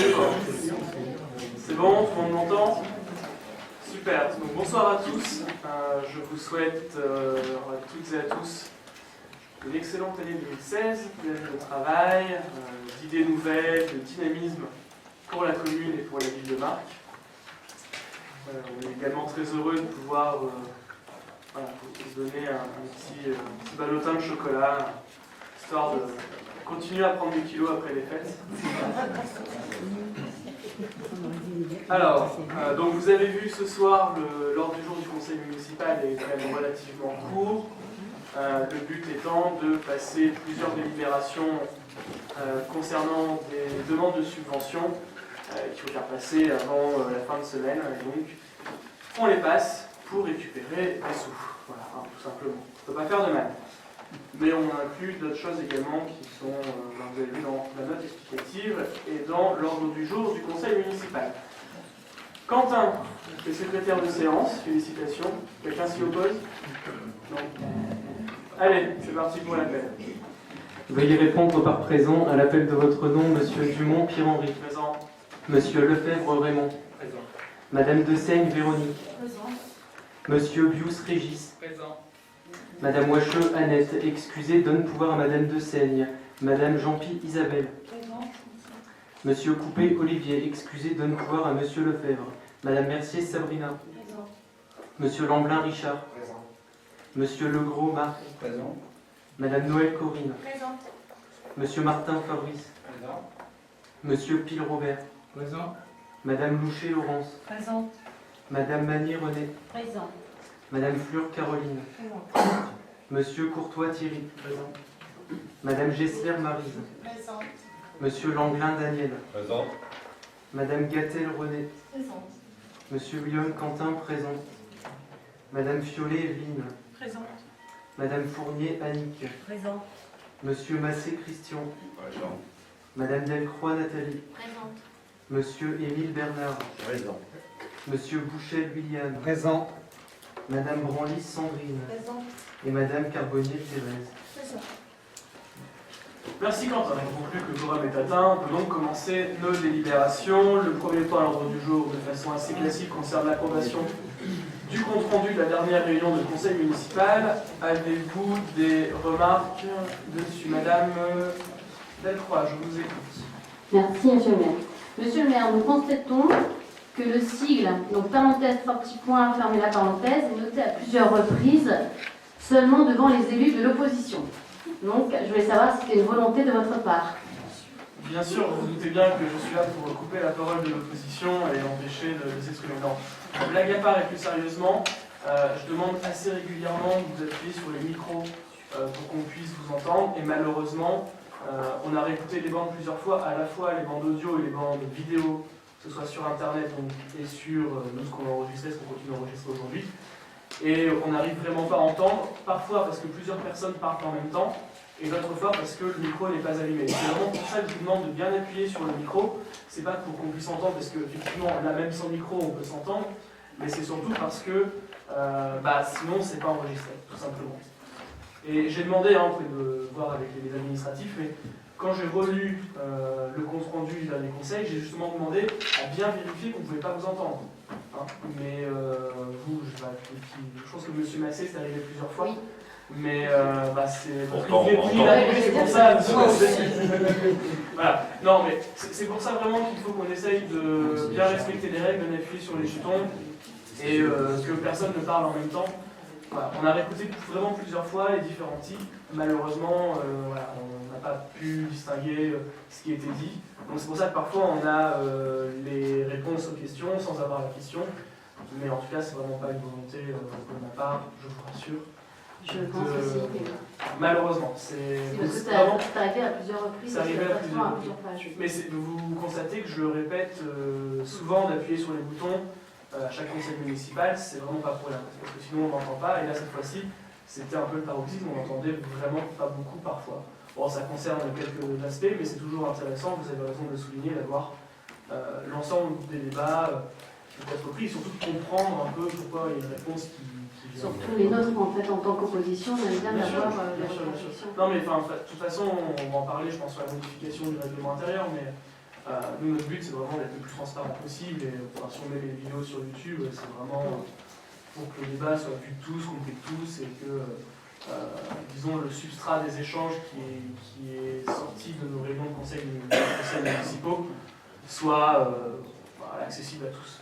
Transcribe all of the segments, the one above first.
C'est bon, tout le monde m'entend? Super, donc bonsoir à tous. Je vous souhaite à toutes et à tous une excellente année 2016, une année de travail, d'idées nouvelles, de dynamisme pour la commune et pour la ville de Marcq. On est également très heureux de pouvoir vous donner un petit ballotin de chocolat, histoire de continuer à prendre des kilos après les fêtes. Alors, donc vous avez vu ce soir, l'ordre du jour du conseil municipal est quand même relativement court. Le but étant de passer plusieurs délibérations concernant des demandes de subventions qu'il faut faire passer avant la fin de semaine. Et donc, on les passe pour récupérer des sous. Voilà, tout simplement. Ça ne peut pas faire de mal. Mais on inclut d'autres choses également qui sont, vous avez vu dans la note explicative et dans l'ordre du jour du conseil municipal. Quentin, qui est secrétaire de séance, félicitations. Quelqu'un s'y oppose? Non. Allez, c'est parti pour l'appel. Veuillez répondre par présent à l'appel de votre nom, Monsieur Dumont Pierre-Henri. Présent. Monsieur Lefebvre Raymond. Présent. Madame Dessaigne Véronique. Présent. Monsieur Bius Régis. Présent. Madame Wacheux Annette, excusez, donne pouvoir à Madame Dessaigne. Madame Jean-Pi Isabelle. Présent. Monsieur Coupé Olivier, excusez, donne pouvoir à Monsieur Lefebvre. Madame Mercier Sabrina. Présent. Monsieur Lamblin Richard. Présent. Monsieur Legros Marc. Présent. Madame Noël Corinne. Présent. Monsieur Martin Fabrice. Présent. Monsieur Pile Robert. Présent. Madame Loucher Laurence. Présent. Madame Manier René. Présent. Madame Fleur Caroline. Présent. Monsieur Courtois Thierry. Présent. Madame Gessler Maryse. Présent. Monsieur Langlin Daniel. Présent. Madame Gattel René. Présent. Monsieur Guillaume Quentin présent. Madame Fiolet Evelyne. Présent. Madame Fournier Annick. Présent. Monsieur Massé Christian. Présent. Madame Delcroix Nathalie. Présent. Monsieur Émile Bernard. Présent. Monsieur Bouchel William. Présent. Madame Branly Sandrine. Présent. Et Madame Carbonnier Thérèse. Présent. Merci Quentin. On conclut que le quorum est atteint. On peut donc commencer nos délibérations. Le premier point à l'ordre du jour, de façon assez classique, concerne l'approbation du compte-rendu de la dernière réunion de conseil municipal. Avez-vous des remarques dessus? Madame Delcroix, je vous écoute. Merci, Monsieur le maire. Monsieur le maire, nous constatons que le sigle, donc parenthèse, fort petit point, fermez la parenthèse, est noté à plusieurs reprises seulement devant les élus de l'opposition. Donc, je voulais savoir si c'était une volonté de votre part. Bien sûr, vous vous doutez bien que je suis là pour couper la parole de l'opposition et l'empêcher de s'exprimer. Non, blague à part et plus sérieusement, je demande assez régulièrement que vous appuyez sur les micros pour qu'on puisse vous entendre. Et malheureusement, on a réécouté les bandes plusieurs fois, à la fois les bandes audio et les bandes vidéo, que ce soit sur Internet et sur nous, ce qu'on a enregistré, ce qu'on continue d'enregistrer aujourd'hui. Et on n'arrive vraiment pas à entendre, parfois parce que plusieurs personnes parlent en même temps, et d'autres fois parce que le micro n'est pas allumé. C'est vraiment pour ça que je vous demande de bien appuyer sur le micro. C'est pas pour qu'on puisse entendre, parce qu'effectivement, là même sans micro, on peut s'entendre, mais c'est surtout parce que sinon, c'est pas enregistré, tout simplement. Et j'ai demandé, vous pouvez voir avec les administratifs, mais quand j'ai relu le compte-rendu du dernier conseil, j'ai justement demandé à bien vérifier qu'on ne pouvait pas vous entendre. Mais vous, je pense que M. Massé, c'est arrivé plusieurs fois. Oui. Mais c'est Pourtant, c'est pour ça. Voilà. Non, mais c'est pour ça vraiment qu'il faut qu'on essaye de bien respecter les règles, de appuyer sur les jetons et que personne ne parle en même temps. Voilà. On a réécouté vraiment plusieurs fois les différents types. Malheureusement, on n'a pas pu distinguer ce qui était dit. Donc c'est pour ça que parfois on a les réponses aux questions sans avoir la question. Mais en tout cas, c'est vraiment pas une volonté de ma part, je vous rassure. Je pense aussi que... Malheureusement, C'est parce que c'est arrivé à plusieurs reprises, c'est arrivé à plusieurs pages. Mais vous constatez que je le répète souvent d'appuyer sur les boutons à chaque conseil municipal, c'est vraiment pas pour rien, parce que sinon on n'entend pas, et là cette fois-ci, c'était un peu le paroxysme, on n'entendait vraiment pas beaucoup parfois. Bon, ça concerne quelques aspects, mais c'est toujours intéressant, vous avez raison de le souligner, d'avoir l'ensemble des débats qui peuvent être pris, et surtout de comprendre un peu pourquoi il y a une réponse qui vient. Surtout les nôtres, en fait, en tant qu'opposition, on aime bien d'avoir la bien sûr. réflexion. Non, mais de toute façon, on va en parler, je pense, sur la modification du règlement intérieur, mais Nous, notre but, c'est vraiment d'être le plus transparent possible, et si on met les vidéos sur YouTube, c'est vraiment pour que le débat soit vu de tous, compris de tous, et que, disons, le substrat des échanges qui est sorti de nos réunions de conseils municipaux soit accessible à tous.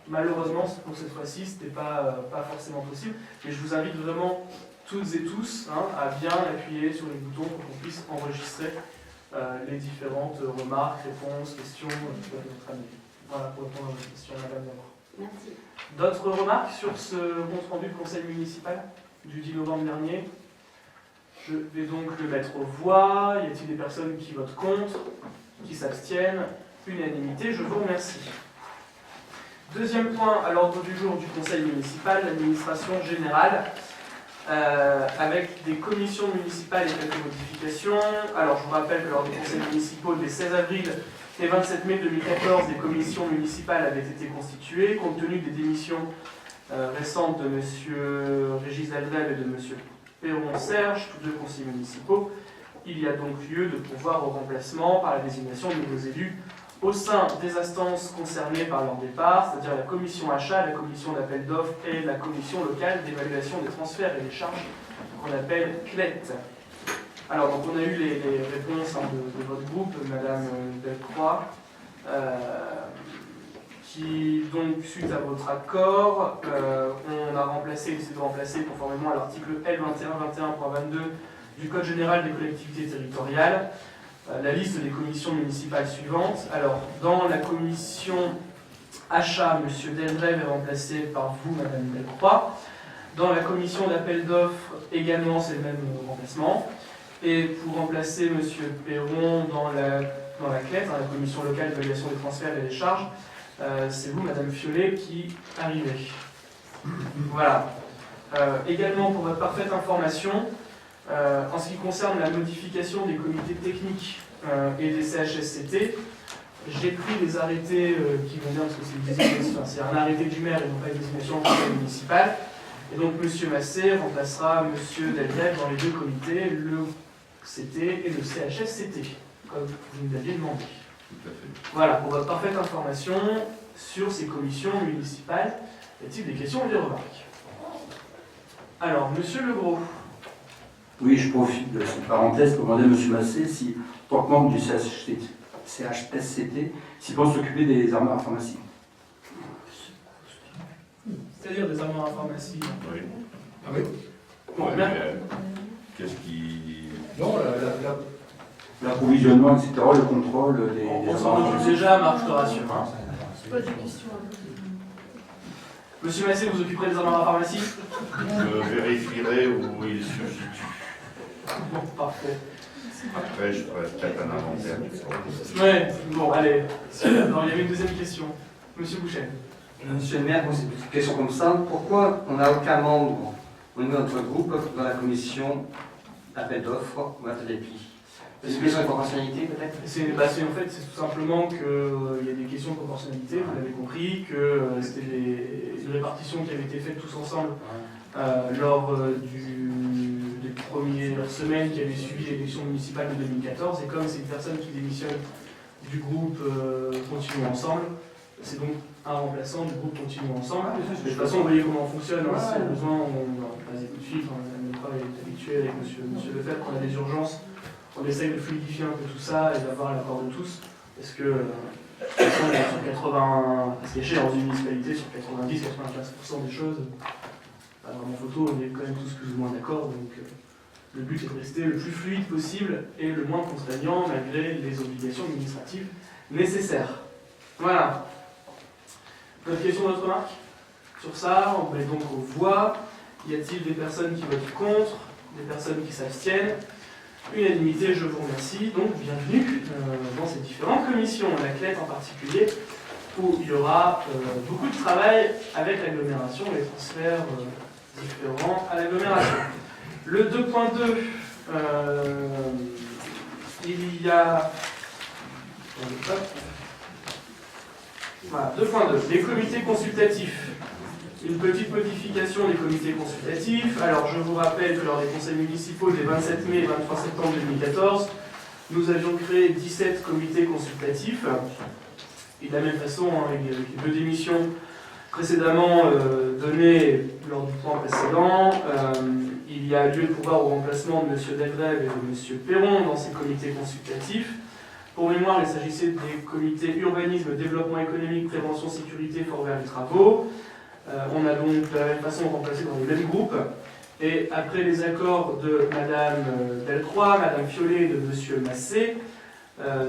Malheureusement, pour cette fois-ci, ce n'était pas forcément possible, mais je vous invite vraiment toutes et tous à bien appuyer sur les boutons pour qu'on puisse enregistrer les différentes remarques, réponses, questions qui peuvent être amenées. Voilà pour répondre à votre question, madame d'abord. Merci. D'autres remarques sur ce compte rendu de conseil municipal du 10 novembre dernier? Je vais donc le mettre aux voix. Y a-t-il des personnes qui votent contre, qui s'abstiennent? Unanimité, je vous remercie. Deuxième point à l'ordre du jour du conseil municipal, l'administration générale, avec des commissions municipales et quelques modifications. Alors je vous rappelle que lors des conseils municipaux des 16 avril et 27 mai 2014, des commissions municipales avaient été constituées, compte tenu des démissions récentes de M. Régis Delrève et de M. Perron-Serge, tous deux conseillers municipaux. Il y a donc lieu de pourvoir au remplacement par la désignation de nouveaux élus au sein des instances concernées par leur départ, c'est-à-dire la commission achat, la commission d'appel d'offres et la commission locale d'évaluation des transferts et des charges qu'on appelle CLET. Alors, donc on a eu les réponses de votre groupe, Madame Delcroix, qui, donc, suite à votre accord, on a décidé de remplacer, conformément à l'article L2121.22 du Code général des collectivités territoriales, la liste des commissions municipales suivantes. Alors, dans la commission achat, M. Delrève est remplacé par vous, Mme Delcroix. Dans la commission d'appel d'offres, également, c'est le même remplacement. Et pour remplacer M. Perron dans la CLET, la commission locale d'évaluation des transferts et des charges, c'est vous, Mme Fiollet, qui arrivez. Voilà. Également, pour votre parfaite information, en ce qui concerne la modification des comités techniques et des CHSCT, j'ai pris les arrêtés qui vont bien, parce que c'est un arrêté du maire et non pas une désignation en conseil municipal. Et donc M. Massé remplacera M. Delrève dans les deux comités, le CT et le CHSCT, comme vous nous l'aviez demandé. Tout à fait. Voilà, pour votre parfaite information sur ces commissions municipales, y a-t-il des questions ou des remarques? Alors, M. Legros. Oui, je profite de cette parenthèse pour demander à M. Massé si, en tant que membre du CHSCT, s'il pense s'occuper des armoires à pharmacie. C'est-à-dire des armoires à pharmacie. Oui. Ah oui. Bon, Ouais, bien. mais, qu'est-ce qui... Non, L'approvisionnement, etc., le contrôle des On s'en armoires. occupe déjà, Marc, je te rassure. Hein. Pas de questions. Monsieur Massé, vous occuperez des armoires à pharmacie? Je vérifierai où il se situe. Bon, parfait. Après, je ferai peut-être un inventaire. Ouais, bon, allez. Alors, il y avait une deuxième question. Monsieur Boucher. Monsieur le maire, c'est une question comme ça. Pourquoi on n'a aucun membre au niveau de notre groupe dans la commission appel d'offres ou atelier pli? C'est une question de proportionnalité peut-être? En fait, c'est tout simplement qu'il y a des questions de proportionnalité, vous l'avez compris, que c'était une répartition qui avait été faite tous ensemble lors des premières semaines qui avaient suivi l'élection municipale de 2014. Et comme c'est une personne qui démissionne du groupe Continuons Ensemble, c'est donc un remplaçant du groupe Continuons Ensemble. De toute façon, vous voyez comment on fonctionne. Hein, si on a besoin, on passe des coups de fil. On est habitué avec monsieur Lefebvre, quand on a des urgences. On essaye de fluidifier un peu tout ça et d'avoir l'accord de tous, parce que de toute façon, sur 80, à ce qui est dans une municipalité, sur 90-95% des choses, dans mon photo, on est quand même tous plus ou moins d'accord, donc le but est de rester le plus fluide possible et le moins contraignant malgré les obligations administratives nécessaires. Voilà. D'autres questions, d'autres remarques sur ça? On met donc aux voix. Y a-t-il des personnes qui votent contre, des personnes qui s'abstiennent? Unanimité, je vous remercie. Donc, bienvenue dans ces différentes commissions, la CLET en particulier, où il y aura beaucoup de travail avec l'agglomération, les transferts différents à l'agglomération. Le 2.2, il y a... Voilà, 2.2, les comités consultatifs. Une petite modification des comités consultatifs. Alors, je vous rappelle que lors des conseils municipaux des 27 mai et 23 septembre 2014, Nous avions créé 17 comités consultatifs. Et de la même façon, avec les 2 démissions précédemment données lors du point précédent, il y a lieu de pouvoir au remplacement de M. Delgrève et de M. Perron dans ces comités consultatifs. Pour mémoire, il s'agissait des comités urbanisme, développement économique, prévention, sécurité, fort vert et travaux. On a donc de la même façon remplacé dans les mêmes groupes. Et après les accords de Mme Delcroix, Mme Fiollet et de M. Massé,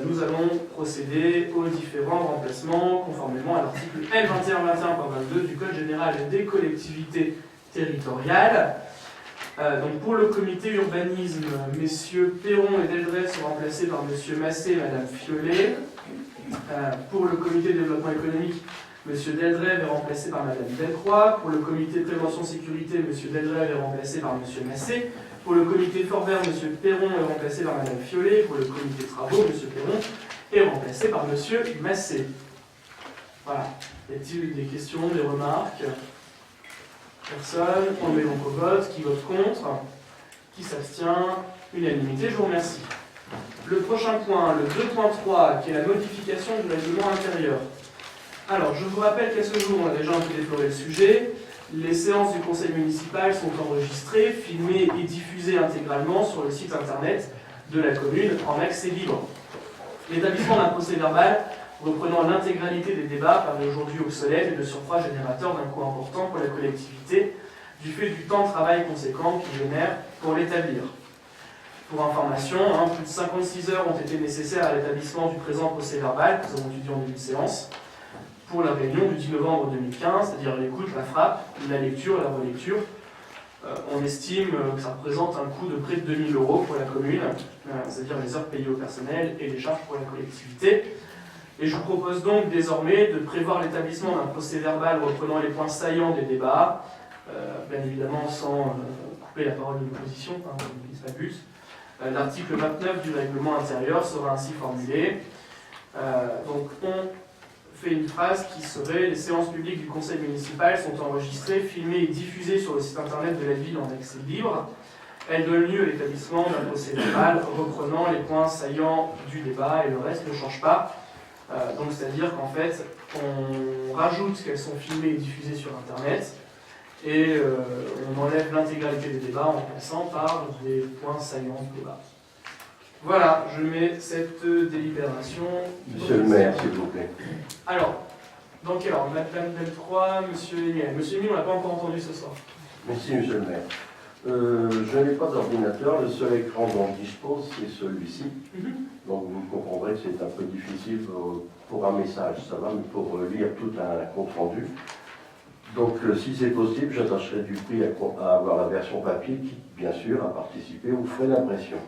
nous allons procéder aux différents remplacements conformément à l'article L2121.22 du Code général des collectivités territoriales. Donc pour le comité urbanisme, messieurs Perron et Delgrève sont remplacés par monsieur Massé et madame Fiollet. Pour le comité développement économique, monsieur Delgrève est remplacé par madame Delcroix. Pour le comité prévention sécurité, monsieur Delgrève est remplacé par monsieur Massé. Pour le comité fort vert, monsieur Perron est remplacé par madame Fiollet. Pour le comité travaux, monsieur Perron est remplacé par monsieur Massé. Voilà. Y a-t-il des questions, des remarques ? Personne. On met donc au vote. Qui vote contre? Qui s'abstient? Unanimité. Je vous remercie. Le prochain point, le 2.3, qui est la modification du règlement intérieur. Alors, je vous rappelle qu'à ce jour, on a déjà un peu déploré le sujet. Les séances du conseil municipal sont enregistrées, filmées et diffusées intégralement sur le site internet de la commune en accès libre. L'établissement d'un procès-verbal reprenant l'intégralité des débats paraît aujourd'hui obsolète et de surcroît générateur d'un coût important pour la collectivité du fait du temps de travail conséquent qu'il génère pour l'établir. Pour information, plus de 56 heures ont été nécessaires à l'établissement du présent procès-verbal que nous avons étudié en début de séance pour la réunion du 10 novembre 2015, c'est-à-dire l'écoute, la frappe, la lecture et la relecture. On estime que ça représente un coût de près de 2 000 € pour la commune, c'est-à-dire les heures payées au personnel et les charges pour la collectivité. Et je vous propose donc désormais de prévoir l'établissement d'un procès-verbal reprenant les points saillants des débats, bien évidemment sans couper la parole de l'opposition, c'est pas le but. L'article 29 du règlement intérieur sera ainsi formulé. Donc on fait une phrase qui serait « Les séances publiques du conseil municipal sont enregistrées, filmées et diffusées sur le site internet de la ville en accès libre. Elles donnent lieu à l'établissement d'un procès-verbal reprenant les points saillants du débat et le reste ne change pas. » Donc c'est-à-dire qu'en fait, on rajoute qu'elles sont filmées et diffusées sur internet et on enlève l'intégralité des débats en passant par des points saillants du débat. Voilà, je mets cette délibération. Monsieur le maire, s'il vous plaît. Alors, dans quel ordre? Madame Delcroix, monsieur Emile. Monsieur Emile, on n'a pas encore entendu ce soir. Merci, monsieur le maire. Je n'ai pas d'ordinateur, le seul écran dont je dispose, c'est celui-ci. Donc vous comprendrez que c'est un peu difficile pour un message, ça va, mais pour lire tout un compte rendu. Donc si c'est possible, j'attacherai du prix à avoir la version papier qui, bien sûr, a participé aux frais d'impression.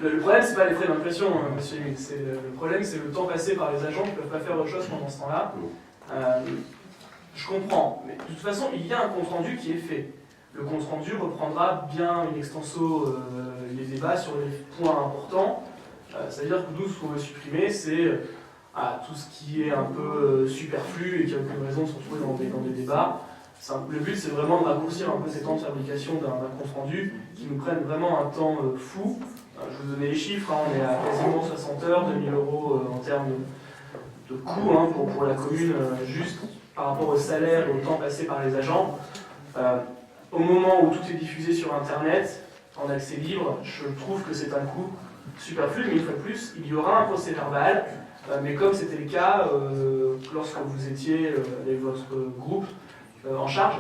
Le problème, c'est pas les frais d'impression, monsieur Emile. Le problème, c'est le temps passé par les agents qui ne peuvent pas faire autre chose pendant ce temps-là. Je comprends, mais de toute façon, il y a un compte rendu qui est fait. Le compte rendu reprendra bien in extenso les débats sur les points importants. C'est-à-dire que nous, ce qu'on veut supprimer, c'est tout ce qui est un peu superflu et qui n'a aucune raison de se retrouver dans des débats. Le but, c'est vraiment de raccourcir un peu ces temps de fabrication d'un compte rendu qui nous prennent vraiment un temps fou. Je vous donnais les chiffres, on est à quasiment 60 heures, 2 000 € en termes de coût pour la commune, juste par rapport au salaire et au temps passé par les agents. Au moment où tout est diffusé sur Internet, en accès libre, je trouve que c'est un coût superflu, mais une fois de plus, il y aura un procès-verbal, mais comme c'était le cas lorsque vous étiez avec votre groupe en charge,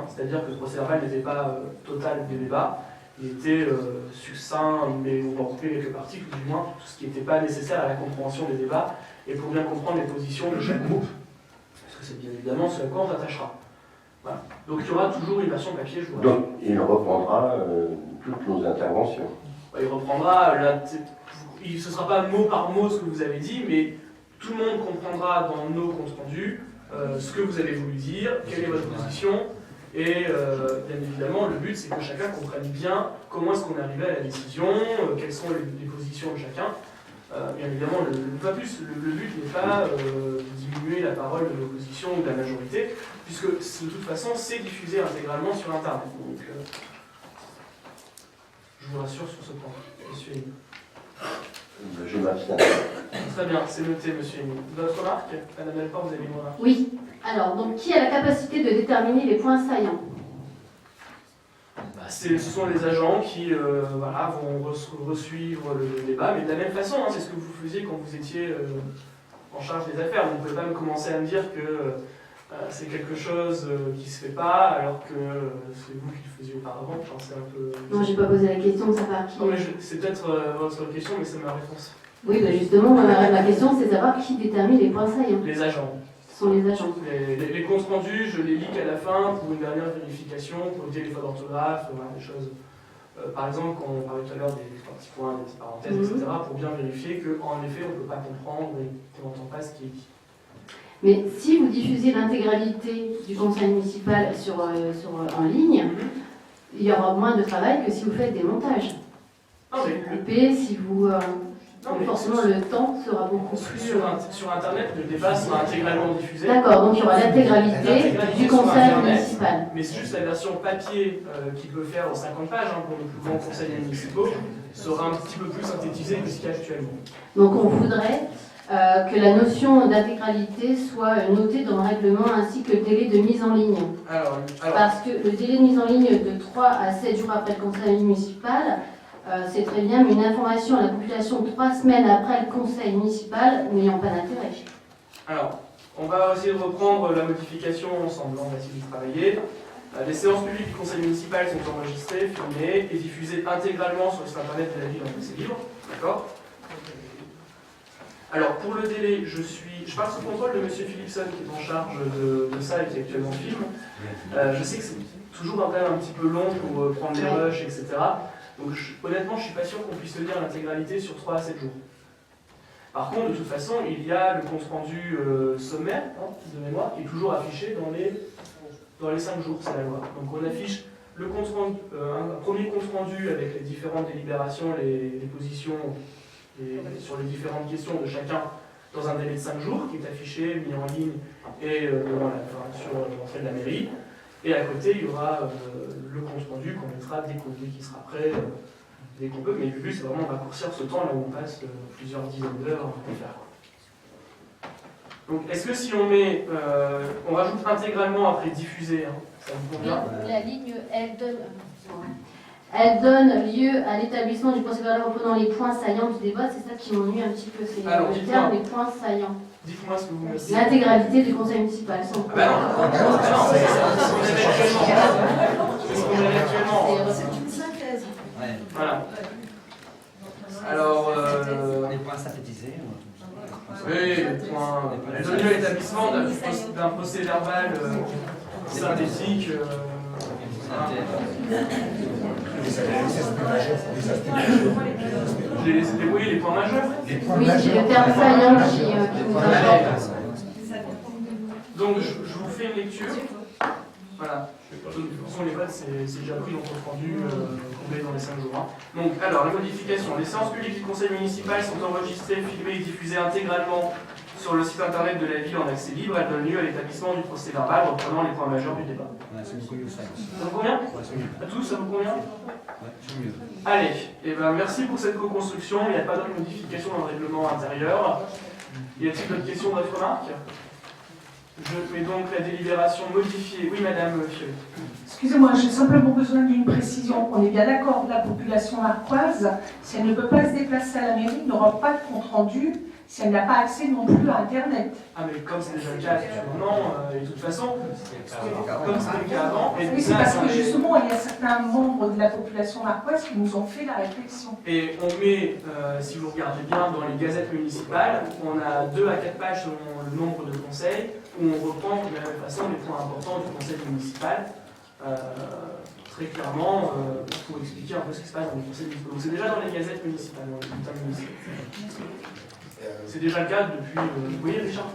c'est-à-dire que le procès-verbal n'était pas total des débats, il était succinct, mais on va en couper quelques parties, tout du moins, tout ce qui n'était pas nécessaire à la compréhension des débats, et pour bien comprendre les positions de chaque groupe, parce que c'est bien évidemment ce à quoi on s'attachera. Voilà. Donc il y aura toujours une version papier, je vous rappelle. Donc il reprendra toutes nos interventions. Il reprendra, ce ne sera pas mot par mot ce que vous avez dit, mais tout le monde comprendra dans nos comptes rendus ce que vous avez voulu dire, quelle est votre position, et bien évidemment le but c'est que chacun comprenne bien comment est-ce qu'on est arrivé à la décision, quelles sont les positions de chacun. Bien évidemment, pas plus, le but n'est pas de diminuer la parole de l'opposition ou de la majorité, puisque de toute façon c'est diffusé intégralement sur Internet. Donc, je vous rassure sur ce point, monsieur. Je m'abstiens. Très bien, c'est noté, monsieur Émile. D'autres remarques? Madame Delport, vous avez une remarque? Oui. Alors, donc, qui a la capacité de déterminer les points saillants? Ce sont les agents qui voilà, vont resuivre le débat, mais de la même façon, hein, c'est ce que vous faisiez quand vous étiez en charge des affaires. Vous ne pouvez pas me commencer à me dire que c'est quelque chose qui ne se fait pas, alors que c'est vous qui le faisiez auparavant. Enfin, c'est un peu... Non, j'ai pas posé la question de savoir qui. Non, mais c'est peut-être votre question, mais c'est ma réponse. Oui, bah justement, ma question, c'est de savoir qui détermine les points saillants. Les agents. Ce sont les agents. Les comptes rendus, je les lis qu'à la fin pour une dernière vérification, pour éviter les fautes d'orthographe, voilà, des choses. Par exemple, quand on parlait tout à l'heure des petits points, des parenthèses, etc., pour bien vérifier qu'en effet, on ne peut pas comprendre et qu'on n'entend pas ce qui est dit. Mais si vous diffusez l'intégralité du conseil municipal en ligne, il y aura moins de travail que si vous faites des montages. Non, mais Coupé, si vous... non, mais forcément, le temps sera beaucoup plus... sur Internet, le débat sera intégralement diffusé. D'accord, donc il y aura l'intégralité du sur conseil Internet, municipal. Mais c'est juste la version papier qui peut faire 50 pages hein, pour les plus grands conseils municipaux sera un petit peu plus synthétisé que ce qu'il y a actuellement. Donc on voudrait que la notion d'intégralité soit notée dans le règlement ainsi que le délai de mise en ligne. Alors, Parce que le délai de mise en ligne de 3 à 7 jours après le conseil municipal, c'est très bien, mais une information à la population 3 semaines après le conseil municipal n'ayant pas d'intérêt. alors, on va essayer de reprendre la modification ensemble, on va essayer de travailler. Les séances publiques du conseil municipal sont enregistrées, filmées et diffusées intégralement sur le site internet de la ville en accès libre. D'accord? Alors, pour le délai, je pars sous contrôle de M. Philipson qui est en charge de ça et qui actuellement filme. Je sais que c'est toujours quand même un petit peu long pour prendre les rushs, etc. Donc honnêtement, je ne suis pas sûr qu'on puisse tenir l'intégralité sur 3 à 7 jours. Par contre, de toute façon, il y a le compte-rendu sommaire de mémoire qui est toujours affiché dans les 5 jours, c'est la loi. Donc on affiche le compte rendu, un premier compte-rendu avec les différentes délibérations, les positions sur les différentes questions de chacun dans un délai de 5 jours qui est affiché, mis en ligne et sur l'entrée de la mairie. Et à côté, il y aura le compte-rendu qu'on mettra dès qui sera prêt, dès qu'on peut. Mais le but, c'est vraiment de raccourcir ce temps là où on passe plusieurs dizaines d'heures à faire. Donc, est-ce que si on met, on rajoute intégralement après diffuser, hein, ça vous convient? La ligne, elle donne lieu à l'établissement du procès-verbal reprenant les points saillants du débat. C'est ça qui m'ennuie un petit peu, c'est Alors, le terme des points saillants. Dites-moi ce que vous mettez. L'intégralité du conseil municipal, sans Ah bah non, c'est ce qu'on avait actuellement. C'est une synthèse. Voilà. Alors, Les points synthétisés. oui, le point. Elle donne lieu à l'établissement d'un procès verbal synthétique. Oui, les points majeurs. Oui, c'est le terme saillant qui nous importe. Donc, je vous fais une lecture. Voilà. De toute façon, les votes, c'est déjà pris dans le compte rendu complet dans les 5 jours. Hein. Donc, alors, les modifications. Les séances publiques du conseil municipal sont enregistrées, filmées et diffusées intégralement sur le site internet de la ville en accès libre. Elles donnent lieu à l'établissement du procès verbal reprenant les points majeurs du débat. Ça vous convient? À tous, ça vous convient? Allez, et ben merci pour cette co-construction. Il n'y a pas d'autres modifications dans le règlement intérieur. Y a-t-il d'autres questions, d'autres remarques? Je mets donc la délibération modifiée. Oui, madame Fiol. Excusez-moi, j'ai simplement besoin d'une précision. On est bien d'accord, la population narquoise, si elle ne peut pas se déplacer à la mairie, n'aura pas de compte-rendu si elle n'a pas accès non plus à Internet. Ah, mais comme c'est déjà le cas actuellement, et de toute façon, comme c'était le cas avant, et Oui, c'est parce que justement, il y a certains membres de la population narquoise qui nous ont fait la réflexion. Et on met, si vous regardez bien, dans les gazettes municipales, on a 2 à 4 pages selon le nombre de conseils, où on reprend de la même façon les points importants du conseil municipal, très clairement, pour expliquer un peu ce qui se passe dans les conseils municipaux. Donc c'est déjà dans les gazettes municipales, dans les bulletins municipaux. C'est déjà le cas depuis... Oui, Richard?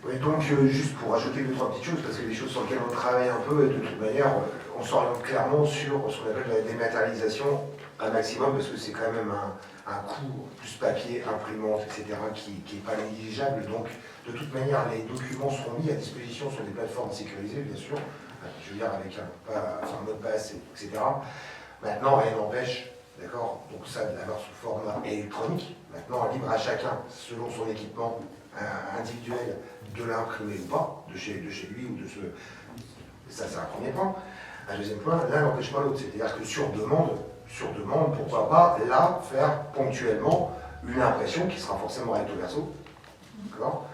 Oui, donc juste pour rajouter 2-3 petites choses, parce que des choses sur lesquelles on travaille un peu, et de toute manière, on s'oriente clairement sur ce qu'on appelle la dématérialisation un maximum, parce que c'est quand même un coût plus papier, imprimante, etc., qui n'est pas négligeable. Donc, de toute manière, les documents seront mis à disposition sur des plateformes sécurisées, bien sûr, je veux dire avec un mot de passe, etc. Maintenant, rien n'empêche d'accord? Donc ça, de l'avoir sous format électronique, maintenant libre à chacun, selon son équipement individuel, de l'imprimer ou pas, de chez lui ou de ce... Ça, c'est un premier point. Un deuxième point, l'un n'empêche pas l'autre, c'est-à-dire que sur demande, pourquoi pas, là, faire ponctuellement une impression qui sera forcément recto verso, d'accord,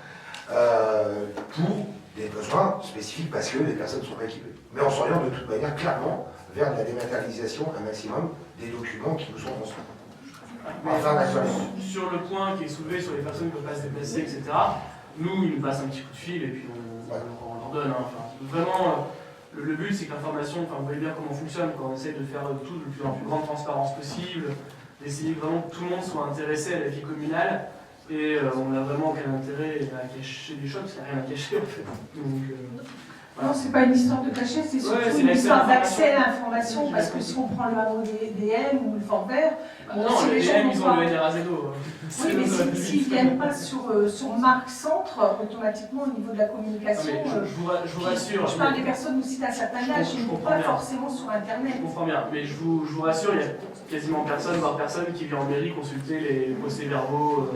pour des besoins spécifiques parce que les personnes ne sont pas équipées. Mais en s'orientant de toute manière clairement vers la dématérialisation un maximum des documents qui nous sont transmis. Sur le point qui est soulevé sur les personnes qui ne peuvent pas se déplacer, etc., nous, ils nous passent un petit coup de fil et puis on leur donne. Hein. Enfin, vraiment, le but, c'est que l'information, enfin, vous voyez bien comment on fonctionne, quand on essaie de faire tout dans la plus grande transparence possible, d'essayer vraiment que tout le monde soit intéressé à la vie communale, et on n'a vraiment aucun intérêt à cacher des choses, parce qu'il n'y a rien à cacher en fait. Donc, Non, c'est pas une histoire de cachet, c'est surtout une histoire d'accès à l'information, parce que si on prend le hameau des DM ou le Fort Vert, non, si les gens DM, vont ils pas... ont le NRAZO. Oui, mais s'ils ne viennent pas sur Marc Centre, automatiquement au niveau de la communication... je vous rassure. Je parle des personnes aussi d'un certain âge, ils ne vont pas forcément sur Internet. Je comprends bien, mais je vous rassure, il y a quasiment personne, voire personne qui vient en mairie consulter les procès-verbaux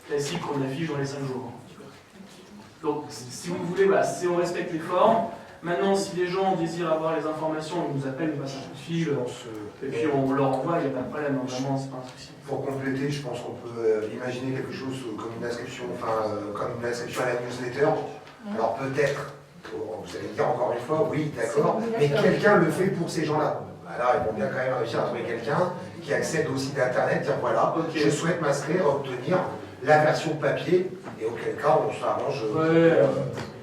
classiques qu'on affiche dans les 5 jours. Donc, si vous voulez, voilà, si on respecte les formes. Maintenant, si les gens désirent avoir les informations, ils nous appellent, ils passent un coup de fil, et puis on leur envoie, il n'y a pas de problème, vraiment, c'est pas un souci. Pour compléter, je pense qu'on peut imaginer quelque chose comme une inscription, comme une inscription à la newsletter. Alors peut-être, vous allez me dire encore une fois, oui, d'accord, mais quelqu'un le fait pour ces gens-là. Alors ils vont bien quand même réussir à trouver quelqu'un qui accède au site internet, dire voilà, je souhaite m'inscrire, obtenir la version papier, et auquel cas on s'arrange.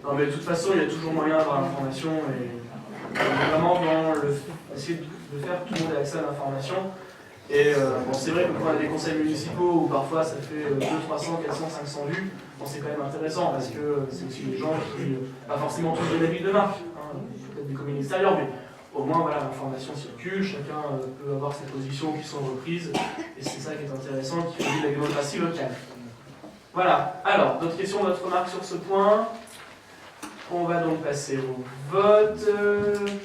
Non mais de toute façon, il y a toujours moyen d'avoir l'information, et vraiment dans essayer de faire que tout le monde ait accès à l'information. Et bon, c'est vrai que quand on a des conseils municipaux où parfois ça fait 200, 300, 400, 500 vues, bon, c'est quand même intéressant parce que c'est aussi des gens qui, pas forcément tous de la ville de Marc, hein, peut-être des communes extérieures, mais au moins voilà, l'information circule, chacun peut avoir ses positions qui sont reprises, et c'est ça qui est intéressant, qui fait la démocratie locale. Voilà, alors, d'autres questions, d'autres remarques sur ce point? On va donc passer au vote.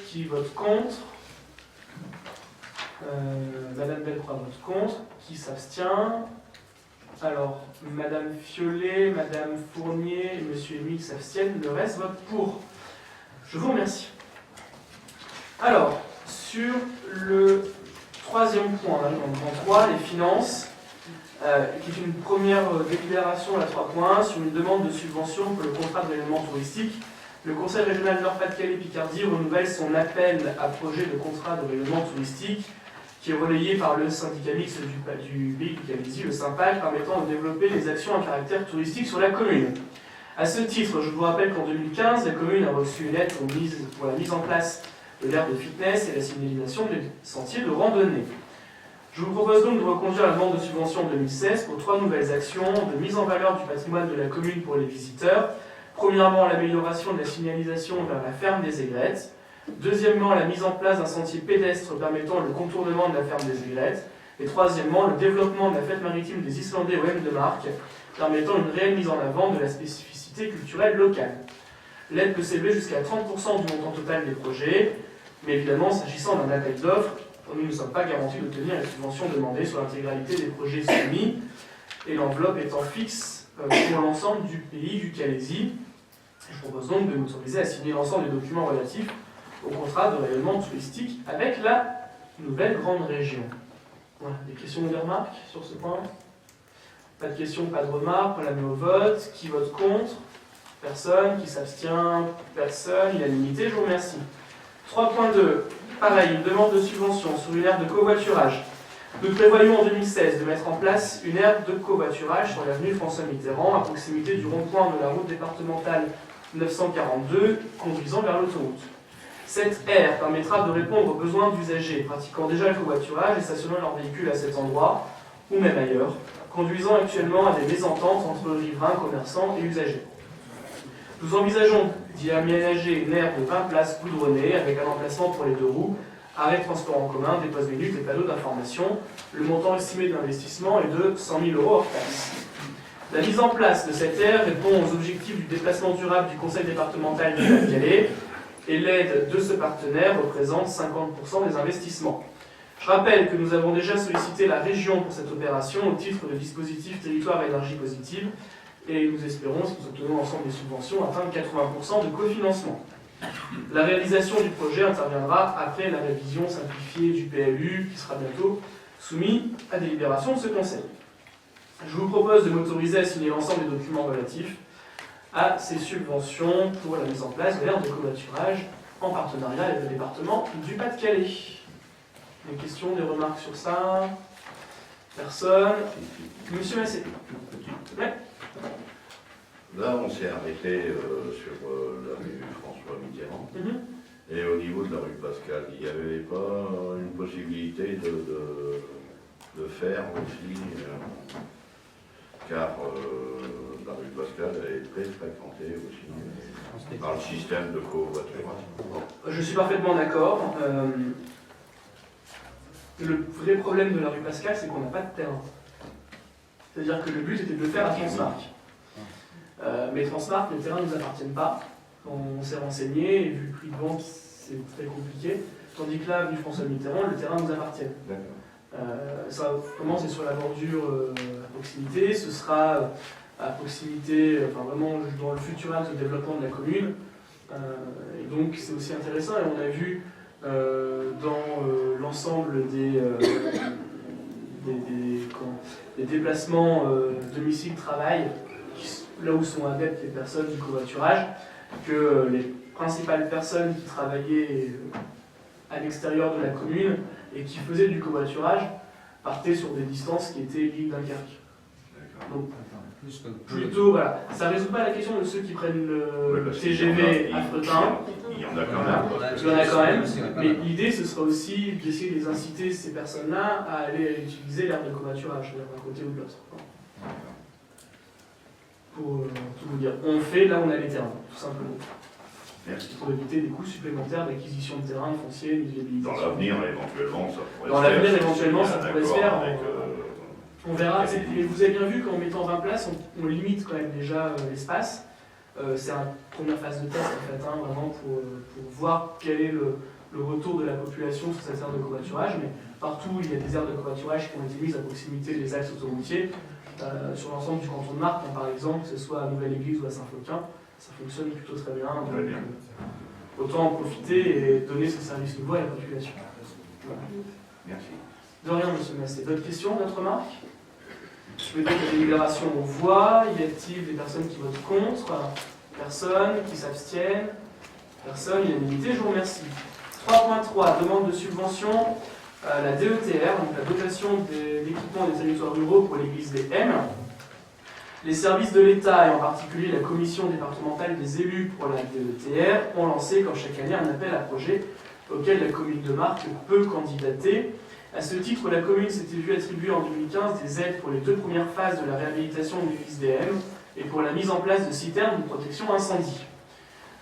Qui vote contre? Madame Belcroix vote contre. Qui s'abstient? Alors, Madame Fiollet, Madame Fournier et Monsieur Émile s'abstiennent. Le reste vote pour. Je vous remercie. Alors, sur le troisième point, on arrive en point 3, les finances, qui est une première délibération à 3 points sur une demande de subvention pour le contrat de rayonnement touristique. Le Conseil régional Nord-Pas-de-Calais-Picardie renouvelle son appel à projet de contrat de rayonnement touristique qui est relayé par le syndicat mixte du pays du Calaisie, le SYMPAC, permettant de développer les actions à caractère touristique sur la commune. A ce titre, je vous rappelle qu'en 2015, la commune a reçu une lettre pour la mise en place de l'aire de fitness et la signalisation des sentiers de randonnée. Je vous propose donc de reconduire la demande de subvention en 2016 pour 3 nouvelles actions de mise en valeur du patrimoine de la commune pour les visiteurs. Premièrement, l'amélioration de la signalisation vers la ferme des Aigrettes. Deuxièmement, la mise en place d'un sentier pédestre permettant le contournement de la ferme des Aigrettes. Et troisièmement, le développement de la fête maritime des Islandais au M de Marc, permettant une réelle mise en avant de la spécificité culturelle locale. L'aide peut s'élever jusqu'à 30% du montant total des projets, mais évidemment, s'agissant d'un appel d'offres, nous ne sommes pas garantis d'obtenir la subvention demandée sur l'intégralité des projets soumis, et l'enveloppe étant fixe pour l'ensemble du pays du Calaisie. Je propose donc de nous autoriser à signer l'ensemble des documents relatifs au contrat de rayonnement touristique avec la nouvelle grande région. Voilà, des questions ou des remarques sur ce point? Pas de questions, pas de remarques, on la met au vote. Qui vote contre? Personne. Qui s'abstient? Personne. Unanimité, je vous remercie. 3.2. Pareil, une demande de subvention sur une aire de covoiturage. Nous prévoyons en 2016 de mettre en place une aire de covoiturage sur l'avenue François Mitterrand, à proximité du rond-point de la route départementale 942, conduisant vers l'autoroute. Cette aire permettra de répondre aux besoins d'usagers pratiquant déjà le covoiturage et stationnant leur véhicule à cet endroit, ou même ailleurs, conduisant actuellement à des mésententes entre riverains, commerçants et usagers. Nous envisageons d'y aménager une aire de 20 places goudronnées avec un emplacement pour les 2 roues, arrêt de transport en commun, des pauses minutes et panneaux d'information. Le montant estimé de l'investissement est de 100 000 € hors taxe. La mise en place de cette aire répond aux objectifs du déplacement durable du Conseil départemental du Pas-de-Calais et l'aide de ce partenaire représente 50% des investissements. Je rappelle que nous avons déjà sollicité la région pour cette opération au titre du dispositif Territoire à énergie positive et nous espérons, si nous obtenons l'ensemble des subventions, atteindre 80% de cofinancement. La réalisation du projet interviendra après la révision simplifiée du PLU qui sera bientôt soumis à délibération de ce Conseil. Je vous propose de m'autoriser à signer l'ensemble des documents relatifs à ces subventions pour la mise en place de l'aire de covoiturage en partenariat avec le département du Pas-de-Calais. Des questions, des remarques sur ça? Personne? Monsieur Massé. Ouais. Là, on s'est arrêté sur la rue François Mitterrand. Et au niveau de la rue Pascal, il n'y avait pas une possibilité de faire aussi, car la rue Pascal est très fréquentée aussi par le système de covoiturage. Je suis parfaitement d'accord. Le vrai problème de la rue Pascal, c'est qu'on n'a pas de terrain. C'est-à-dire que le but était de le faire à Transmarc. Mais Transmarc, les terrains ne nous appartiennent pas. On s'est renseigné et vu le prix de vente, c'est très compliqué. Tandis que là, avenue François Mitterrand, le terrain nous appartient. Ça commence sur la bordure à proximité. Ce sera à proximité, enfin vraiment dans le futur axe de développement de la commune. Et donc c'est aussi intéressant. Et on a vu dans l'ensemble des déplacements domicile-travail, là où sont adeptes les personnes du covoiturage, que les principales personnes qui travaillaient à l'extérieur de la commune et qui faisaient du covoiturage partaient sur des distances qui étaient l'île Dunkerque. Donc, plutôt, voilà. Ça ne résout pas la question de ceux qui prennent le TGV à Fretin. Il y en a quand même. Il y en a quand même. Mais l'idée, ce sera aussi d'essayer de les inciter, ces personnes-là, à aller utiliser l'aire de covoiturage, d'un côté ou de l'autre. Pour tout vous dire. On fait là où on a les terrains, tout simplement. Merci. Pour éviter des coûts supplémentaires d'acquisition de terrain, de foncier, de viabilité. Dans l'avenir, éventuellement, ça pourrait se faire. Dans l'avenir, éventuellement, ça pourrait se faire. Avec, on verra. Et vous avez bien vu qu'en mettant 20 places, on limite quand même déjà l'espace. C'est une première phase de test, en fait, vraiment pour voir quel est le retour de la population sur cette aire de covoiturage. Mais partout où il y a des aires de covoiturage qui ont été mises à proximité des axes autoroutiers, sur l'ensemble du canton de Marque, par exemple, que ce soit à Nouvelle-Église ou à Saint-Floquin, ça fonctionne plutôt très bien. Donc, autant en profiter et donner ce service nouveau à la population. Voilà. Merci. De rien, monsieur Massé. D'autres questions, d'autres remarques? Je vais donner la délibération aux voix. Y a-t-il des personnes qui votent contre? Personne. Qui s'abstiennent? Personne. Unanimité. Je vous remercie. 3.3. Demande de subvention à la DETR, donc la dotation d'équipement des territoires ruraux pour l'église des M. Les services de l'État, et en particulier la commission départementale des élus pour la DETR, ont lancé, comme chaque année, un appel à projet auquel la commune de Marque peut candidater. À ce titre, la commune s'était vue attribuer en 2015 des aides pour les 2 premières phases de la réhabilitation de l'église des M et pour la mise en place de citernes de protection incendie.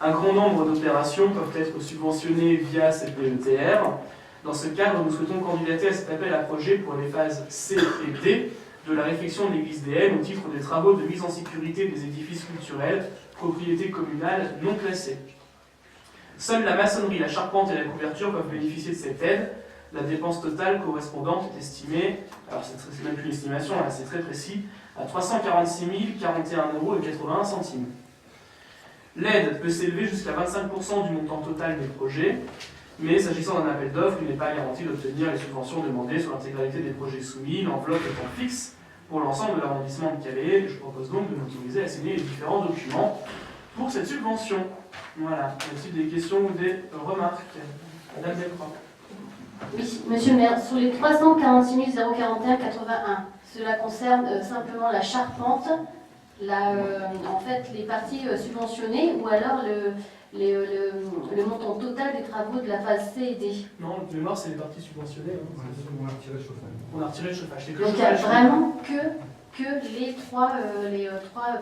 Un grand nombre d'opérations peuvent être subventionnées via cette DETR. Dans ce cadre, nous souhaitons candidater à cet appel à projet pour les phases C et D de la réfection de l'église des M au titre des travaux de mise en sécurité des édifices culturels, propriétés communales non classées. Seules la maçonnerie, la charpente et la couverture peuvent bénéficier de cette aide. La dépense totale correspondante est estimée, alors c'est même plus une estimation, là c'est très précis, à 346 041,81 €. L'aide peut s'élever jusqu'à 25% du montant total des projets, mais s'agissant d'un appel d'offres, il n'est pas garanti d'obtenir les subventions demandées sur l'intégralité des projets soumis, l'enveloppe étant fixe pour l'ensemble de l'arrondissement de Calais. Je propose donc de m'autoriser à signer les différents documents pour cette subvention. Voilà. Y a-t-il des questions ou des remarques? Madame Delcroix. Oui, monsieur le maire, sur les 346 041,81, cela concerne simplement la charpente, en fait les parties subventionnées ou alors le montant total des travaux de la phase C et D. Non, le mémoire, c'est les parties subventionnées. Hein. On a retiré le chauffage. On a retiré le chauffage. C'est que Donc il n'y a vraiment que les trois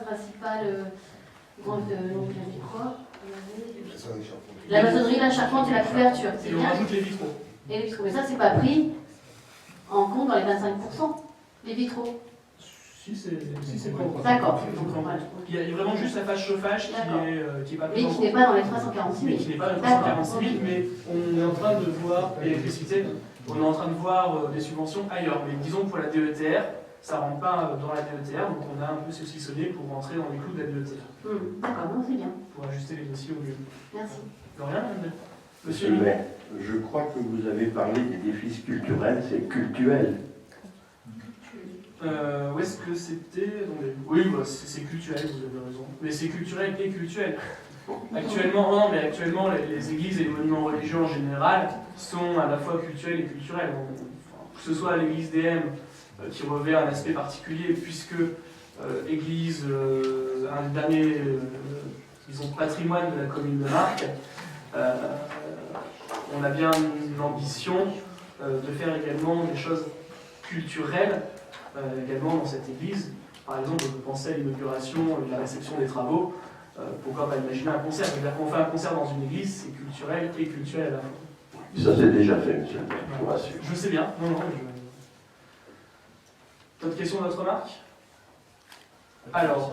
principales... la maçonnerie, la charpente et la couverture. Et on rajoute les vitraux. Et les vitraux. Mais ça, c'est pas pris en compte dans les 25%, les vitraux. Si c'est pour. D'accord. Il y a vraiment juste la phase chauffage qui est pas prise Mais en qui n'est compte. pas dans les 346 000. Mais qui n'est pas dans les D'accord. 346 000, mais on est en train de voir, et l'électricité, on est en train de voir des subventions ailleurs. Mais disons que pour la DETR, ça ne rentre pas dans la DETR, donc on a un peu saucissonné pour rentrer dans les clous de la DETR. D'accord, non, c'est bien. Pour ajuster les dossiers au mieux. Merci. De rien, madame. Monsieur le maire, je crois que vous avez parlé des défis culturels, c'est cultuel. Où est-ce que c'était? Oui, bah, c'est culturel, vous avez raison. Mais c'est culturel et cultuel. Actuellement, les églises et les monuments religieux en général sont à la fois cultuels et culturels. Que ce soit l'église DM qui revêt un aspect particulier, puisque église, un dernier disons, patrimoine de la commune de Marcq, on a bien l'ambition de faire également des choses culturelles également dans cette église. Par exemple, on peut penser à l'inauguration et la réception des travaux. Pourquoi pas imaginer un concert? C'est-à-dire qu'on fait un concert dans une église, c'est culturel et cultuel à la fois. Ça c'est déjà fait, monsieur le maire, je vous rassure. Je sais bien. Non, D'autres questions, d'autres remarques? Alors,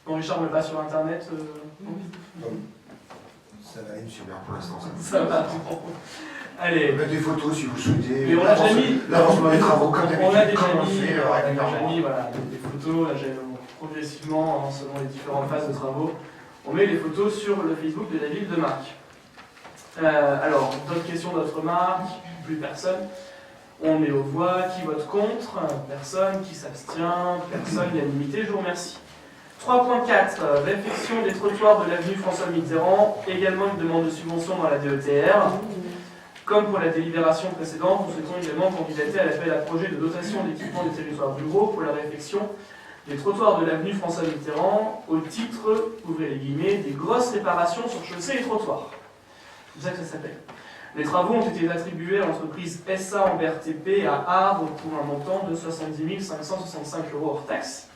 bon, Richard, on ne met pas sur Internet Ça va aller, monsieur le maire, pour l'instant. Ça va. Allez. On met des photos si vous souhaitez. Mais on a déjà mis. L'avancement des travaux, comme d'habitude. On a déjà comme on mis, fait régulièrement. voilà, des photos, là, progressivement, selon les différentes phases de travaux. On met les photos sur le Facebook de la ville de Marcq. Alors, d'autres questions, d'autres remarques? Plus personne. On met aux voix. Qui vote contre? Personne. Qui s'abstient? Personne. L'unanimité. Je vous remercie. 3.4. Réfection des trottoirs de l'avenue François Mitterrand. Également une demande de subvention dans la DETR. Comme pour la délibération précédente, nous souhaitons également candidater à l'appel à projet de dotation d'équipement des territoires ruraux pour la réfection des trottoirs de l'avenue François Mitterrand au titre, ouvrez les guillemets, des grosses réparations sur chaussées et trottoirs. C'est ça que ça s'appelle. Les travaux ont été attribués à l'entreprise SA en BRTP à Arles pour un montant de 70 565 € hors taxe.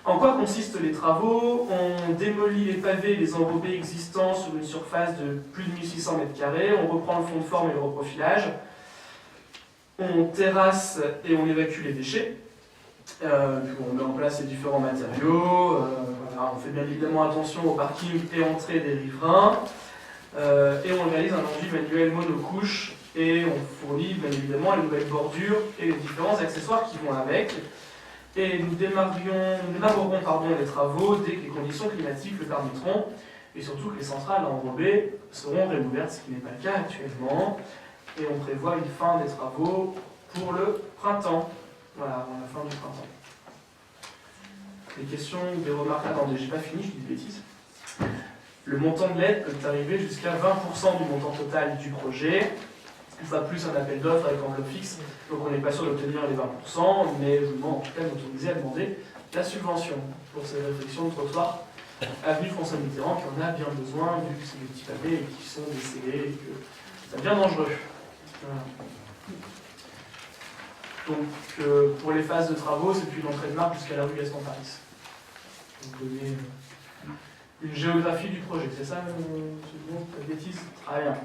En quoi consistent les travaux? On démolit les pavés et les enrobés existants sur une surface de plus de 1600 m², on reprend le fond de forme et le reprofilage, on terrasse et on évacue les déchets, puis on met en place les différents matériaux, voilà, on fait bien évidemment attention au parking et entrée des riverains, et on réalise un enduit manuel monocouche, et on fournit bien évidemment les nouvelles bordures et les différents accessoires qui vont avec. Et nous démarrerons les travaux dès que les conditions climatiques le permettront, et surtout que les centrales à enrober seront réouvertes, ce qui n'est pas le cas actuellement. Et on prévoit une fin des travaux pour le printemps. Voilà, avant la fin du printemps. Des questions, des remarques? Attendez, j'ai pas fini, je dis des bêtises. Le montant de l'aide peut arriver jusqu'à 20% du montant total du projet. Une fois plus un appel d'offres avec enveloppe fixe, donc on n'est pas sûr d'obtenir les 20%, mais je vous demande en tout cas d'autoriser à demander la subvention pour ces réflexions de trottoir avenue François Mitterrand, qui en a bien besoin, vu que c'est des petits pavés et qui sont décellés et que ça devient dangereux. Voilà. Donc pour les phases de travaux, c'est depuis l'entrée de Marcq jusqu'à la rue Gaston Paris. Donc donner une géographie du projet, c'est ça, c'est bon, pas de bêtises? Très bien.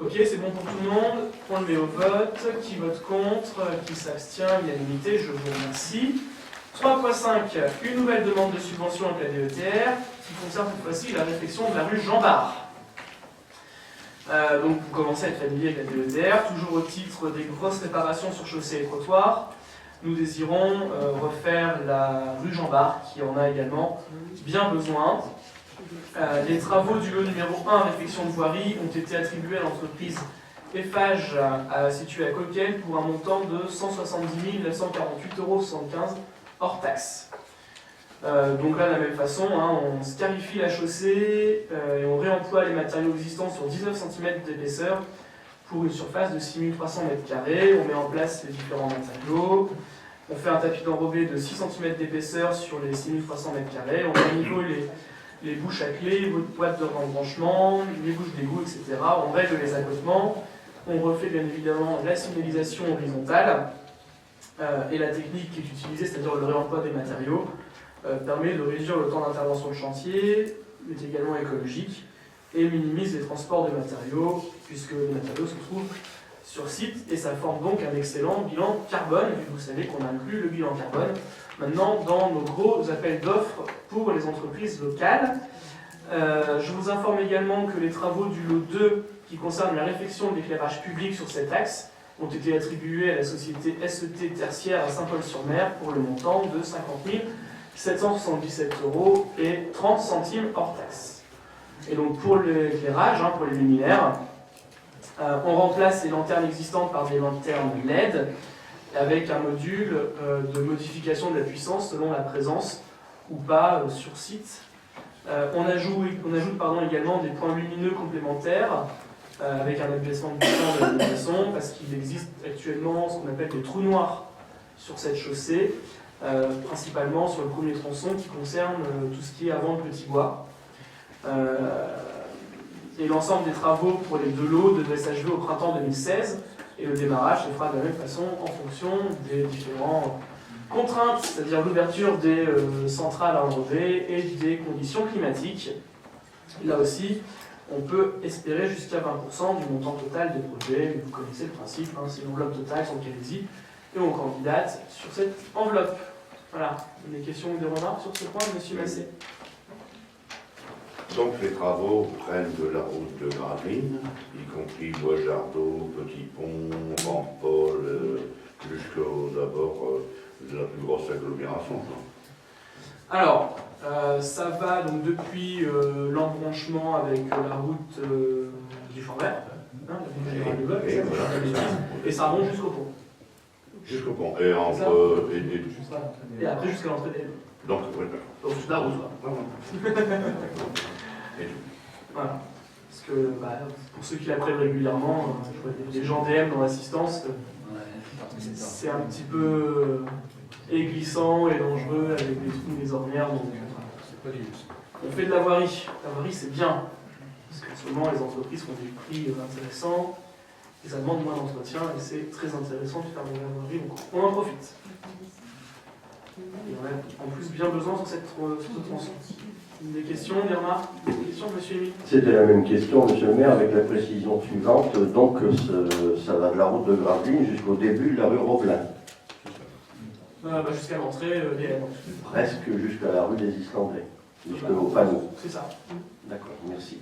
Ok, c'est bon pour tout le monde. On le met au vote. Qui vote contre? Qui s'abstient? L'unanimité, je vous remercie. 3.5. Une nouvelle demande de subvention avec la DETR qui concerne cette fois-ci la réfection de la rue Jean Bart. Donc vous commencez à être familier avec la DETR, toujours au titre des grosses réparations sur chaussées et trottoirs. Nous désirons refaire la rue Jean Bart qui en a également bien besoin. Les travaux du lot numéro 1, réfection de voirie, ont été attribués à l'entreprise Eiffage située à Coquel pour un montant de 170 948,75 € hors taxe. Donc là, de la même façon, on scarifie la chaussée et on réemploie les matériaux existants sur 19 cm d'épaisseur pour une surface de 6300 m². On met en place les différents matériaux. On fait un tapis d'enrobé de 6 cm d'épaisseur sur les 6300 m². On met à niveau les bouches à clé, les boîtes de rembranchement, les bouches d'égout, etc. On règle les accotements. On refait bien évidemment la signalisation horizontale. Et la technique qui est utilisée, c'est-à-dire le réemploi des matériaux, permet de réduire le temps d'intervention de chantier, est également écologique, et minimise les transports de matériaux, puisque les matériaux se trouvent sur site, et ça forme donc un excellent bilan carbone, vu que vous savez qu'on inclut le bilan carbone maintenant dans nos gros appels d'offres pour les entreprises locales. Je vous informe également que les travaux du lot 2 qui concernent la réfection de l'éclairage public sur cet axe ont été attribués à la société SET tertiaire à Saint-Paul-sur-Mer pour le montant de 50 777 € et 30 centimes hors taxe. Et donc pour l'éclairage, pour les luminaires, on remplace les lanternes existantes par des lanternes LED avec un module de modification de la puissance selon la présence ou pas sur site. On ajoute également des points lumineux complémentaires avec un abaissement du champ de la façon, parce qu'il existe actuellement ce qu'on appelle des trous noirs sur cette chaussée, principalement sur le premier tronçon qui concerne tout ce qui est avant le Petit Bois. Et l'ensemble des travaux pour les deux lots devrait s'achever au printemps 2016, et le démarrage se fera de la même façon en fonction des différentes contraintes, c'est-à-dire l'ouverture des centrales à enlever et des conditions climatiques. Là aussi, on peut espérer jusqu'à 20% du montant total des projets, mais vous connaissez le principe, c'est une enveloppe totale sur Calaisie, et on candidate sur cette enveloppe. Voilà, des questions ou des remarques sur ce point, monsieur Massé? Donc les travaux prennent de la route de Gravelines, y compris Bois-Jardot, Petit Pont, Rampol, jusqu'aux abords de la plus grosse agglomération. Alors, ça va donc depuis l'embranchement avec la route du Fort-Vert, et ça remonte jusqu'au pont. Jusqu'au pont. Et entre. Et après jusqu'à l'entrée des. Donc, oui, donc toute la route, quoi. Et tout. Voilà. Parce que pour ceux qui l'apprennent régulièrement, je vois des gens DM dans l'assistance, c'est un petit peu glissant et dangereux avec des trous, des ornières. Donc, on fait de la voirie. La voirie, c'est bien. Parce que souvent, les entreprises font des prix intéressants et ça demande moins d'entretien et c'est très intéressant de faire de la voirie. Donc, on en profite. Et on a en plus bien besoin sur cette tronçon. Des questions, des remarques? Des questions, monsieur Émile? C'était la même question, monsieur le maire, avec la précision suivante. Donc, ça va de la route de Gravelines jusqu'au début de la rue Roblin. Jusqu'à l'entrée des N. Presque jusqu'à la rue des Islandais, jusqu'au panneau. C'est ça. D'accord, merci.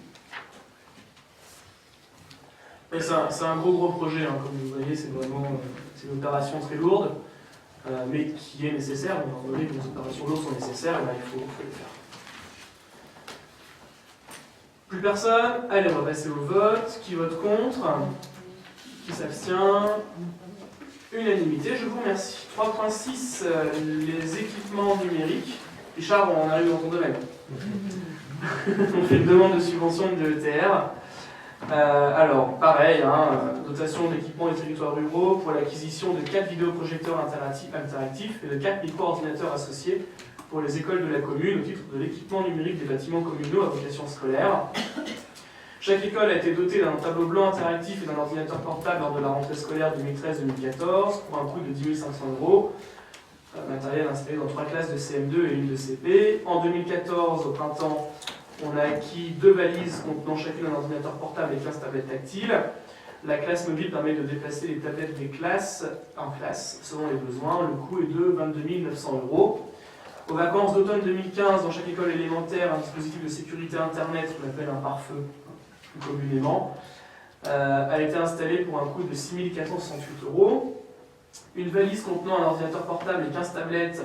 C'est un gros projet, comme vous voyez, c'est une opération très lourde, mais qui est nécessaire. Vous voyez que les opérations lourdes sont nécessaires, et là, il faut le faire. Plus personne? Allez, on va passer au vote. Qui vote contre? Qui s'abstient? Unanimité, je vous remercie. 3.6, les équipements numériques. Richard, on arrive dans ton domaine. On fait une demande de subvention de l'ETR. Alors, pareil, dotation d'équipements des territoires ruraux pour l'acquisition de 4 vidéoprojecteurs interactifs et de 4 micro-ordinateurs associés pour les écoles de la commune au titre de l'équipement numérique des bâtiments communaux à vocation scolaire. Chaque école a été dotée d'un tableau blanc interactif et d'un ordinateur portable lors de la rentrée scolaire 2013-2014 pour un coût de 10 500 €. Matériel installé dans 3 classes de CM2 et une de CP. En 2014, au printemps, on a acquis 2 valises contenant chacune un ordinateur portable et 15 tablettes tactiles. La classe mobile permet de déplacer les tablettes des classes en classe selon les besoins. Le coût est de 22 900 €. Aux vacances d'automne 2015, dans chaque école élémentaire, un dispositif de sécurité Internet, qu'on appelle un pare-feu plus communément, a été installé pour un coût de 6 468 €. Une valise contenant un ordinateur portable et 15 tablettes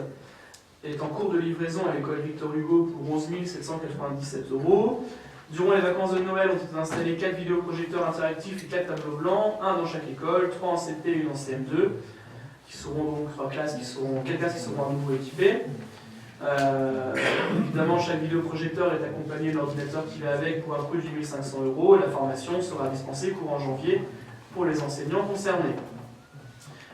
est en cours de livraison à l'école Victor Hugo pour 11 797 €. Durant les vacances de Noël, ont été installés 4 vidéoprojecteurs interactifs et 4 tableaux blancs, un dans chaque école, 3 en CP et une en CM2, qui seront donc 4 classes qui seront à nouveau équipées. Évidemment, chaque vidéoprojecteur est accompagné de l'ordinateur qui va avec pour un coût de 8 500 €. La formation sera dispensée courant janvier pour les enseignants concernés.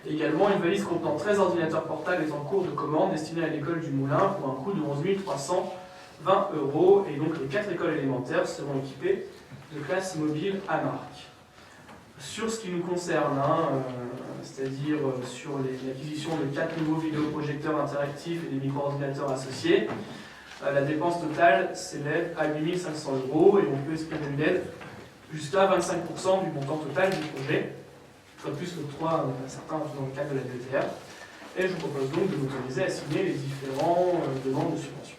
Également, une valise contenant 13 ordinateurs portables est en cours de commande destinée à l'école du Moulin pour un coût de 11 320 €. Et donc, les 4 écoles élémentaires seront équipées de classes mobiles à marque. Sur ce qui nous concerne, c'est-à-dire sur l'acquisition de 4 nouveaux vidéoprojecteurs interactifs et des micro-ordinateurs associés, la dépense totale s'élève à 8 500 € et on peut espérer une aide jusqu'à 25% du montant total du projet. fois plus l'octroi certains dans le cadre de la DETR. Et je vous propose donc de m'autoriser à signer les différents demandes de subvention.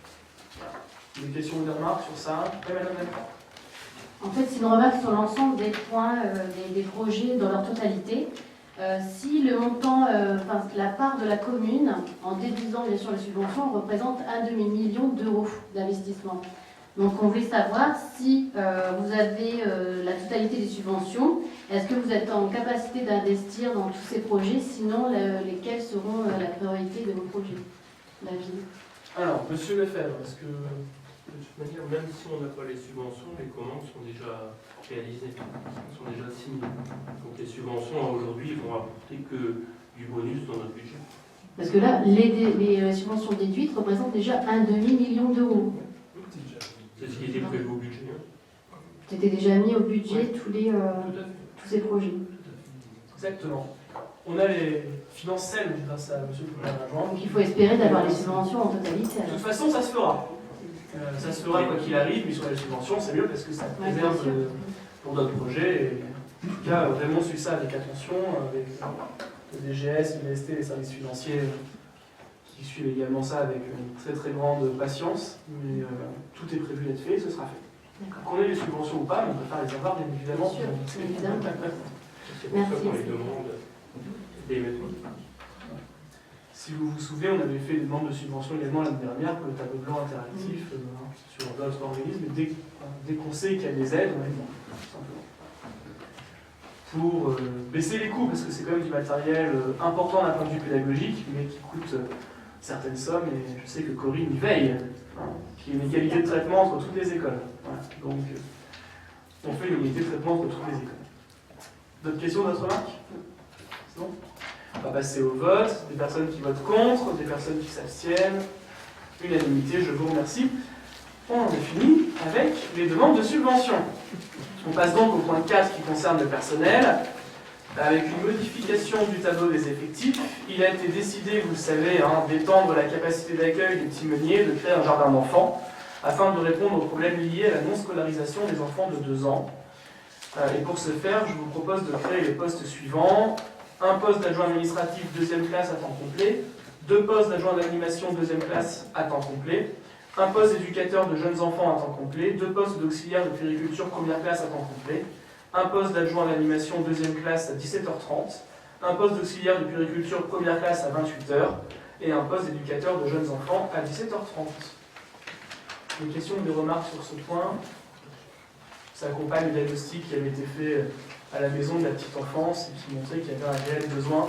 Voilà. Des questions ou des remarques sur ça? Oui, madame Delcroix. En fait, c'est une remarque sur l'ensemble des points, des projets dans leur totalité. Si le montant, la part de la commune, en déduisant bien sûr les subventions, représente un demi-million d'euros d'investissement. Donc on voulait savoir si vous avez la totalité des subventions, est-ce que vous êtes en capacité d'investir dans tous ces projets, sinon lesquels seront la priorité de vos projets, la ville? Alors, monsieur Lefebvre, est-ce que... De toute manière, même si on n'a pas les subventions, les commandes sont déjà réalisées, sont déjà signées. Donc les subventions aujourd'hui vont apporter que du bonus dans notre budget. Parce que là, les subventions déduites représentent déjà un demi-million d'euros. C'est ce qui était prévu au budget. C'était déjà mis au budget tous ces projets. Exactement. On a les finances saines grâce à monsieur le président. Donc il faut espérer d'avoir les subventions en totalité. De toute façon, ça se fera. Ça se fera quoi qu'il arrive, mais sur les subventions, c'est mieux parce que ça préserve pour d'autres projets. Et en tout cas, vraiment suivre ça avec attention, avec le DGS, l'UNST, les services financiers qui suivent également ça avec une très très grande patience. Mais tout est prévu d'être fait et ce sera fait. Qu'on ait les subventions ou pas, mais on préfère les avoir bien évidemment. Bien sûr, évidemment. C'est pour ça qu'on les demande dès maintenant. Si vous vous souvenez, on avait fait des demandes de subventions également l'année dernière pour le tableau blanc interactif sur d'autres organismes. Et dès qu'on sait qu'il y a des aides, on les demande, tout simplement. Pour baisser les coûts, parce que c'est quand même du matériel important d'un point de vue pédagogique, mais qui coûte certaines sommes, et je sais que Corinne y veille, qu'il y ait une égalité de traitement entre toutes les écoles. Voilà. Donc, on fait une égalité de traitement entre toutes les écoles. D'autres questions, d'autres remarques? C'est bon? On va passer au vote. Des personnes qui votent contre, des personnes qui s'abstiennent. Unanimité, je vous remercie. On en est fini avec les demandes de subvention. On passe donc au point 4 qui concerne le personnel. Avec une modification du tableau des effectifs, il a été décidé, vous le savez, d'étendre la capacité d'accueil des timoniers, de créer un jardin d'enfants, afin de répondre aux problèmes liés à la non-scolarisation des enfants de 2 ans. Et pour ce faire, je vous propose de créer les postes suivants. Un poste d'adjoint administratif 2e classe à temps complet, 2 postes d'adjoint d'animation 2e classe à temps complet, un poste d'éducateur de jeunes enfants à temps complet, 2 postes d'auxiliaire de puériculture 1re classe à temps complet, un poste d'adjoint d'animation 2e classe à 17h30, un poste d'auxiliaire de puériculture 1re classe à 28h et un poste d'éducateur de jeunes enfants à 17h30. Des questions ou des remarques sur ce point? Ça accompagne le diagnostic qui avait été fait à la maison de la petite enfance et qui montrait qu'il y avait un réel besoin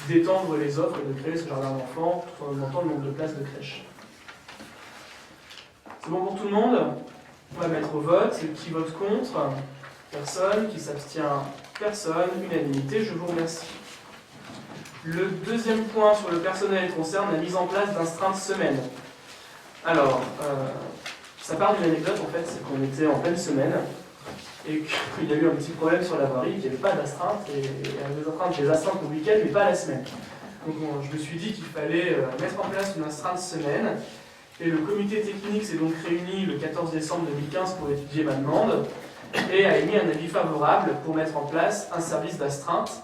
d'étendre les offres et de créer ce jardin d'enfants tout en augmentant le nombre de places de crèche. C'est bon pour tout le monde? On va mettre au vote. Qui vote contre? Personne. Qui s'abstient? Personne. Unanimité, je vous remercie. Le deuxième point sur le personnel concerne la mise en place d'instreintes semaine. Alors, ça part d'une anecdote en fait, c'est qu'on était en pleine semaine et qu'il y a eu un petit problème sur la voirie, qu'il n'y avait pas d'astreinte, et des astreintes le week-end, mais pas la semaine. Donc je me suis dit qu'il fallait mettre en place une astreinte semaine, et le comité technique s'est donc réuni le 14 décembre 2015 pour étudier ma demande, et a émis un avis favorable pour mettre en place un service d'astreinte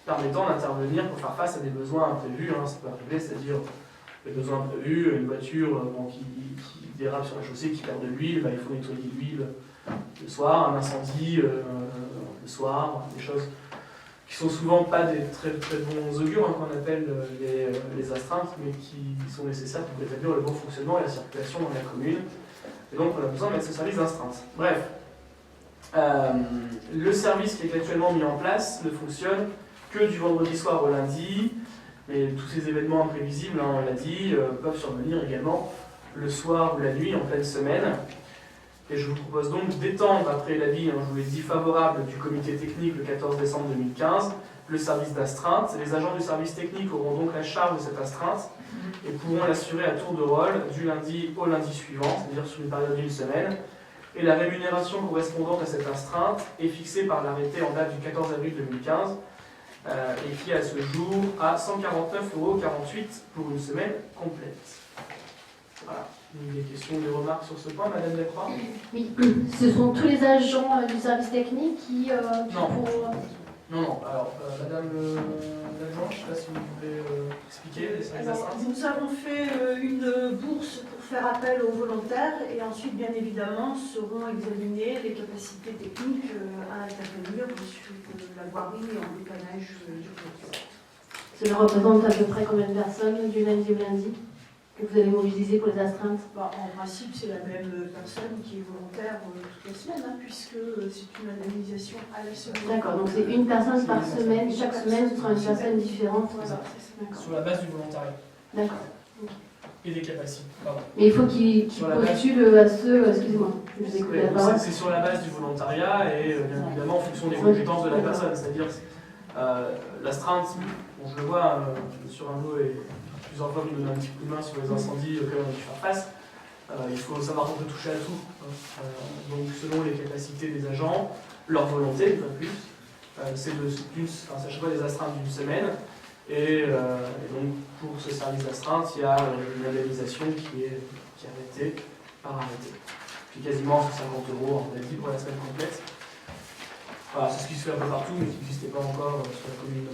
permettant d'intervenir pour faire face à des besoins imprévus, ça peut arriver, c'est-à-dire les besoins imprévus, une voiture qui dérape sur la chaussée, qui perd de l'huile, il faut nettoyer l'huile le soir, un incendie le soir, des choses qui sont souvent pas des très très bons augures qu'on appelle les astreintes, mais qui sont nécessaires pour rétablir le bon fonctionnement et la circulation dans la commune. Et donc on a besoin de mettre ce service d'astreinte. Bref, le service qui est actuellement mis en place ne fonctionne que du vendredi soir au lundi, mais tous ces événements imprévisibles, on l'a dit, peuvent survenir également le soir ou la nuit en pleine semaine. Et je vous propose donc d'étendre, après l'avis, je vous l'ai dit, favorable du comité technique le 14 décembre 2015, le service d'astreinte. Les agents du service technique auront donc la charge de cette astreinte et pourront l'assurer à tour de rôle du lundi au lundi suivant, c'est-à-dire sur une période d'une semaine. Et la rémunération correspondante à cette astreinte est fixée par l'arrêté en date du 14 avril 2015 et qui, à ce jour, à 149,48 € pour une semaine complète. Voilà. Des questions ou des remarques sur ce point, Madame Delcroix? Oui, ce sont tous les agents du service technique qui non. pourront... Non. Alors, Madame l'adjointe, je ne sais pas si vous voulez expliquer les Alors, astreintes. nous avons fait une bourse pour faire appel aux volontaires et ensuite, bien évidemment, seront examinées les capacités techniques à intervenir sur la voirie en dépannage d'urgence. Cela représente à peu près combien de personnes du lundi au lundi que vous allez mobiliser pour les astreintes? En principe, c'est la même personne qui est volontaire toutes les semaines, hein, puisque c'est une indemnisation à la semaine. D'accord, donc c'est une personne par semaine, chaque semaine ce sera une personne différente. Voilà, c'est ça. Sur la base du volontariat D'accord. et des capacités. Pardon. Mais il faut qu'ils postulent à ceux, excusez-moi, je vous écoute la parole. C'est sur la base du volontariat et bien évidemment en fonction des compétences de la personne. C'est-à-dire l'astreinte, bon, je le vois sur un lot et plusieurs fois vous me donnez un petit coup de main sur les incendies auxquels on a dû faire face. Il faut savoir qu'on peut toucher à tout. Donc selon les capacités des agents, leur volonté, pas plus, c'est à chaque fois des astreintes d'une semaine. Et donc pour ce service d'astreinte, il y a une indemnisation qui est arrêtée par arrêté. Puis quasiment 150 € on a dit pour la semaine complète. Voilà, c'est ce qui se fait un peu partout, mais qui n'existait pas encore sur la commune.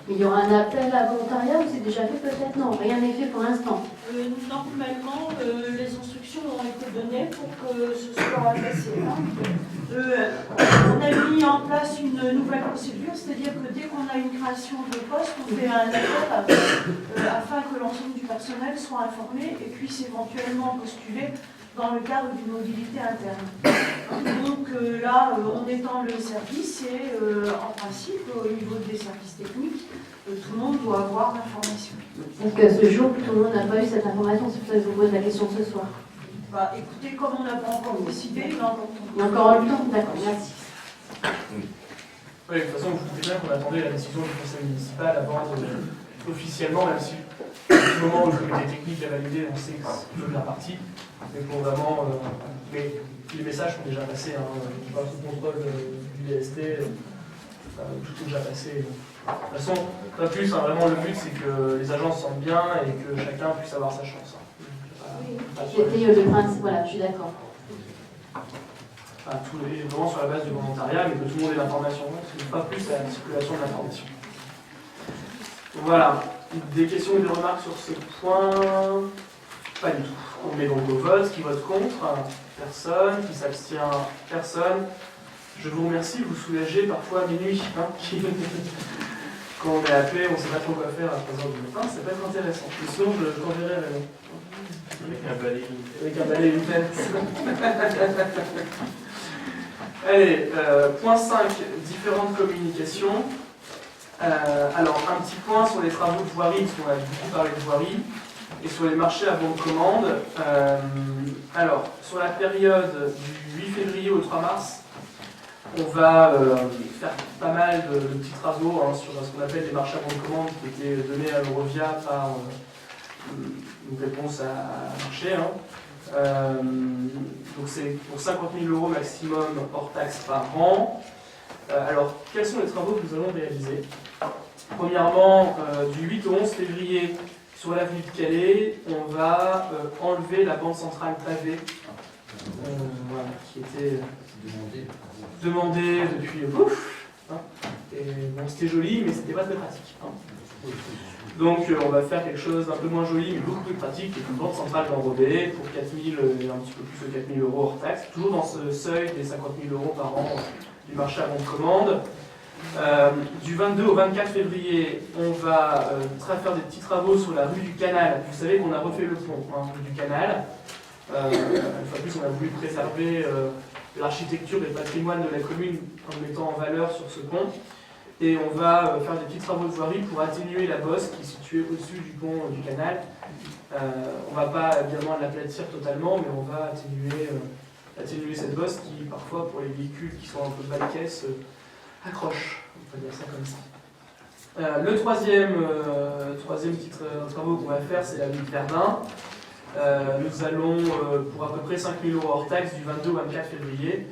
Il y aura un appel à volontariat ou c'est déjà fait peut-être? Non, rien n'est fait pour l'instant. Normalement, les instructions ont été données pour que ce soit passé. On a mis en place une nouvelle procédure, c'est-à-dire que dès qu'on a une création de poste, on fait un appel afin que l'ensemble du personnel soit informé et puisse éventuellement postuler dans le cadre d'une mobilité interne. Donc là, on étend le service et en principe, au niveau des services techniques, tout le monde doit avoir l'information. Parce que ce jour, tout le monde n'a pas eu cette information, c'est pour ça que je vous pose la question ce soir. Écoutez, comme on n'a pas encore décidé, il y a encore le temps, d'accord, merci. Oui, de toute façon, vous doutez bien qu'on attendait la décision du conseil municipal avant officiellement, même si au moment où le comité technique l'a validé, on sait que c'est toute la partie. Mais pour vraiment. Mais les messages sont déjà passés, on parle sous contrôle du DST, tout est déjà passé. Donc. De toute façon, pas plus, vraiment le but c'est que les agents se sentent bien et que chacun puisse avoir sa chance. C'était le principe, voilà, je suis d'accord. Vraiment sur la base du volontariat, mais que tout le monde ait l'information, c'est pas plus à la circulation de l'information. Voilà, des questions ou des remarques sur ce point? Pas du tout. On met donc au vote, qui vote contre? Personne, qui s'abstient? Personne. Je vous remercie, vous soulagez parfois à minuit. Quand on est appelé, on ne sait pas trop quoi faire à 3h du matin, ça peut être intéressant. Mais sinon, je t'enverrai avec un balai et une peine. Allez, point 5, différentes communications. Alors, un petit point sur les travaux de voirie, parce qu'on a beaucoup parlé de voirie, et sur les marchés à bon de commande. Alors, sur la période du 8 février au 3 mars, on va faire pas mal de petits travaux sur ce qu'on appelle les marchés à bon de commande qui étaient donnés à l'Eurovia par une réponse à marché. Donc c'est pour 50 000 € maximum hors taxe par an. Alors, quels sont les travaux que nous allons réaliser? Premièrement, du 8 au 11 février, sur l'avenue de Calais, on va enlever la bande centrale pavée voilà, qui était demandée depuis pouf. Et bon, c'était joli, mais c'était pas très pratique. Donc on va faire quelque chose d'un peu moins joli, mais beaucoup plus pratique, qui est une bande centrale d'enrobée pour 4 000 et un petit peu plus de 4 000 € hors taxe, toujours dans ce seuil des 50 000 € par an du marché à bon de commande. Du 22 au 24 février, on va faire des petits travaux sur la rue du Canal. Vous savez qu'on a refait le pont, rue du Canal. Une fois de plus, on a voulu préserver l'architecture et le patrimoine de la commune en le mettant en valeur sur ce pont. Et on va faire des petits travaux de voirie pour atténuer la bosse qui est située au-dessus du pont du Canal. On ne va pas évidemment l'aplatir totalement, mais on va atténuer cette bosse qui, parfois, pour les véhicules qui sont un peu bas de caisse, accroche. On peut dire ça comme ça. Le troisième petit travaux qu'on va faire, c'est la rue de Verdun. Nous allons, pour à peu près 5 000 € hors taxe, du 22 au 24 février,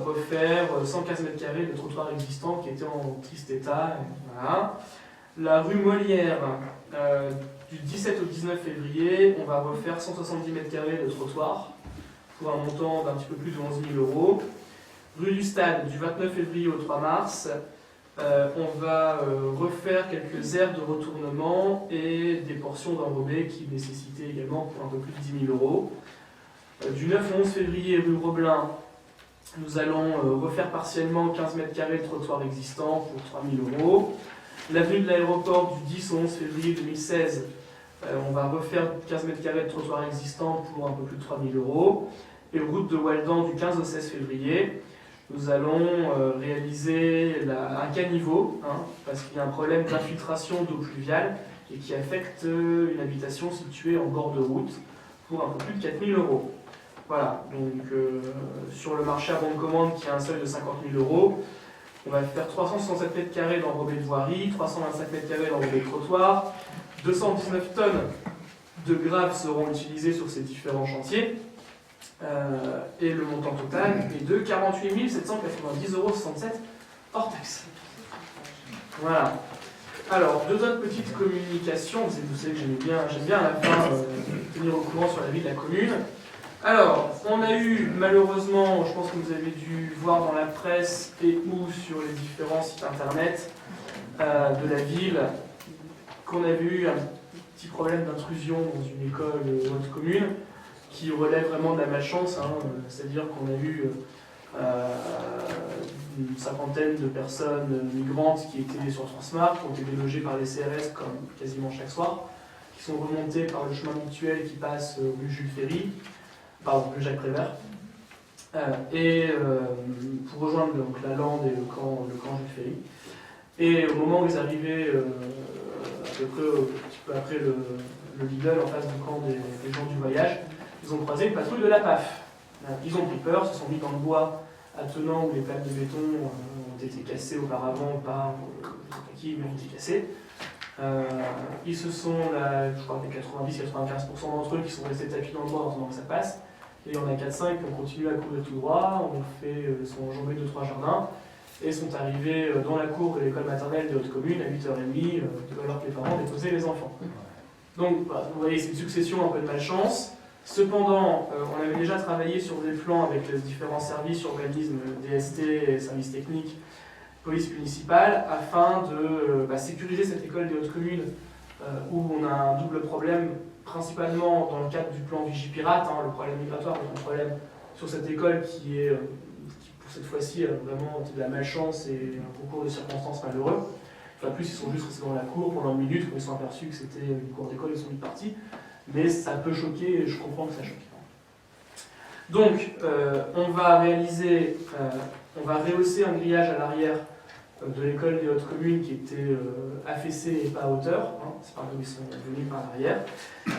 refaire 115 m² de trottoir existant qui était en triste état. Voilà. La rue Molière, du 17 au 19 février, on va refaire 170 m² de trottoir pour un montant d'un petit peu plus de 11 000 €. Rue du Stade, du 29 février au 3 mars, On va refaire quelques aires de retournement et des portions d'enrobés qui nécessitaient également pour un peu plus de 10 000 euros. Du 9 au 11 février, rue Robelin, nous allons refaire partiellement 15 mètres carrés de trottoir existant pour 3 000 euros. L'avenue de l'aéroport du 10 au 11 février 2016, on va refaire 15 mètres carrés de trottoir existant pour un peu plus de 3 000 euros. Et route de Waldan du 15 au 16 février, nous allons réaliser un caniveau, parce qu'il y a un problème d'infiltration d'eau pluviale et qui affecte une habitation située en bord de route pour un peu plus de 4 000 euros. Voilà, donc sur le marché à bonne commande qui a un seuil de 50 000 euros, on va faire 367 mètres carrés d'enrobés de voirie, 325 mètres carrés d'enrobés de trottoir, 219 tonnes de graves seront utilisées sur ces différents chantiers. Et le montant total est de 48 790,67 € hors taxe. Voilà. Alors, deux autres petites communications. Vous savez que j'aime bien à la fin tenir au courant sur la vie de la commune. Alors, on a eu malheureusement, je pense que vous avez dû voir dans la presse et ou sur les différents sites internet de la ville, qu'on avait eu un petit problème d'intrusion dans une école de notre commune, qui relève vraiment de la malchance, c'est-à-dire qu'on a eu une cinquantaine de personnes migrantes qui étaient sur Transmart, qui ont été délogées par les CRS comme quasiment chaque soir, qui sont remontées par le chemin mutuel qui passe rue Jules Ferry, rue Jacques Prévert, et pour rejoindre donc, la lande et le camp Jules Ferry. Et au moment où ils arrivaient, à peu près un petit peu après le Lidl en face du camp des gens du voyage, ils ont croisé une patrouille de la PAF. Ils ont pris peur, se sont mis dans le bois attenant où les plaques de béton ont été cassées auparavant par qui ont été cassées. Ils se sont, je crois que 90-95% d'entre eux qui sont restés tapis dans le bois en attendant que ça passe. Et il y en a 4-5 qui ont continué à courir tout droit, sont enjambés 2-3 jardins et sont arrivés dans la cour de l'école maternelle de Haute-Commune à 8h30, alors que les parents déposaient les enfants. Donc, voilà, vous voyez, c'est une succession un peu de malchance. Cependant, on avait déjà travaillé sur des plans avec les différents services, organismes, DST, services techniques, police municipale, afin de sécuriser cette école des Hautes-Communes où on a un double problème, principalement dans le cadre du plan Vigipirate, le problème migratoire, donc un problème sur cette école qui pour cette fois-ci a vraiment de la malchance et un concours de circonstances malheureux. Enfin, plus, ils sont juste restés dans la cour pendant une minute, quand ils sont aperçus que c'était une cour d'école, ils sont vite partis. Mais ça peut choquer, et je comprends que ça choque. Donc, on va rehausser un grillage à l'arrière de l'école des Hautes-Communes qui était affaissé et pas à hauteur, c'est par là où ils sont venus par l'arrière.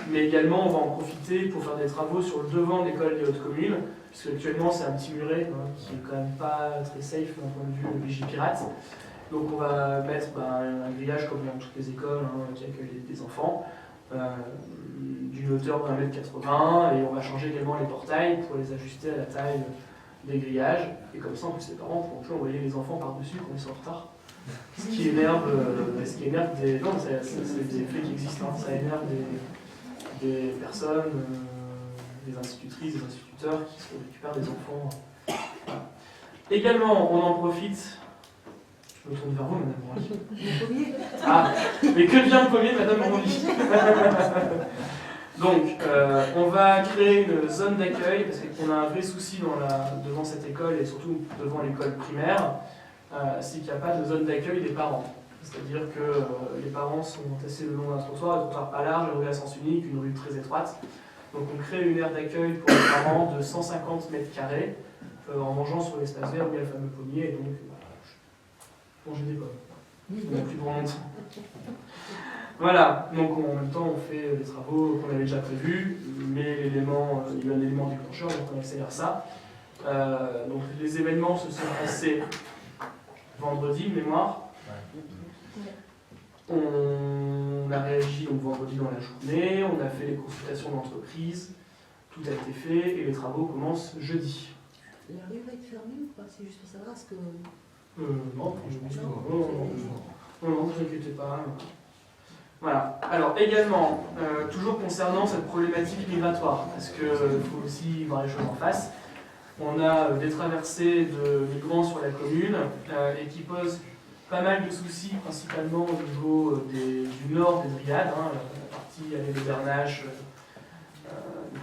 Mais également, on va en profiter pour faire des travaux sur le devant de l'école des Hautes-Communes, puisque actuellement c'est un petit muret qui est quand même pas très safe d'un point de vue Vigipirate. Donc on va mettre un grillage comme dans toutes les écoles qui accueillent des enfants, d'une hauteur de 1,80 m, et on va changer également les portails pour les ajuster à la taille des grillages, et comme ça en plus les parents pourront plus envoyer les enfants par-dessus quand ils sont en retard. Ce qui énerve des... Non, c'est des faits qui existent, ça énerve des personnes, des institutrices, des instituteurs qui se récupèrent des enfants. Voilà. Également, on en profite... Je me tourne vers vous, Madame Branly. Ah, mais que devient le pommier, Madame Branly? Donc, on va créer une zone d'accueil, parce qu'on a un vrai souci devant cette école, et surtout devant l'école primaire, c'est qu'il n'y a pas de zone d'accueil des parents. C'est-à-dire que les parents sont tassés le long d'un trottoir, un trottoir pas large, une rue à sens unique, une rue très étroite. Donc on crée une aire d'accueil pour les parents de 150 mètres carrés, en mangeant sur l'espace vert où il y a le fameux pommier, et donc... manger des pommes. On n'a plus grand monde. Voilà, donc en même temps on fait les travaux qu'on avait déjà prévus, mais il y a eu un élément déclencheur, donc on accélère ça. Donc les événements se sont passés vendredi de mémoire. On a réagi donc vendredi dans la journée, on a fait les consultations d'entreprise, tout a été fait et les travaux commencent jeudi. La rue va être fermée ou pas? C'est juste pour savoir ce que... Non, vous inquiétez pas. Voilà. Alors également, toujours concernant cette problématique migratoire, parce qu'il faut aussi voir les choses en face, on a des traversées de migrants sur la commune et qui posent pas mal de soucis, principalement au niveau du nord des Dryades, hein, la partie allée de Bernache,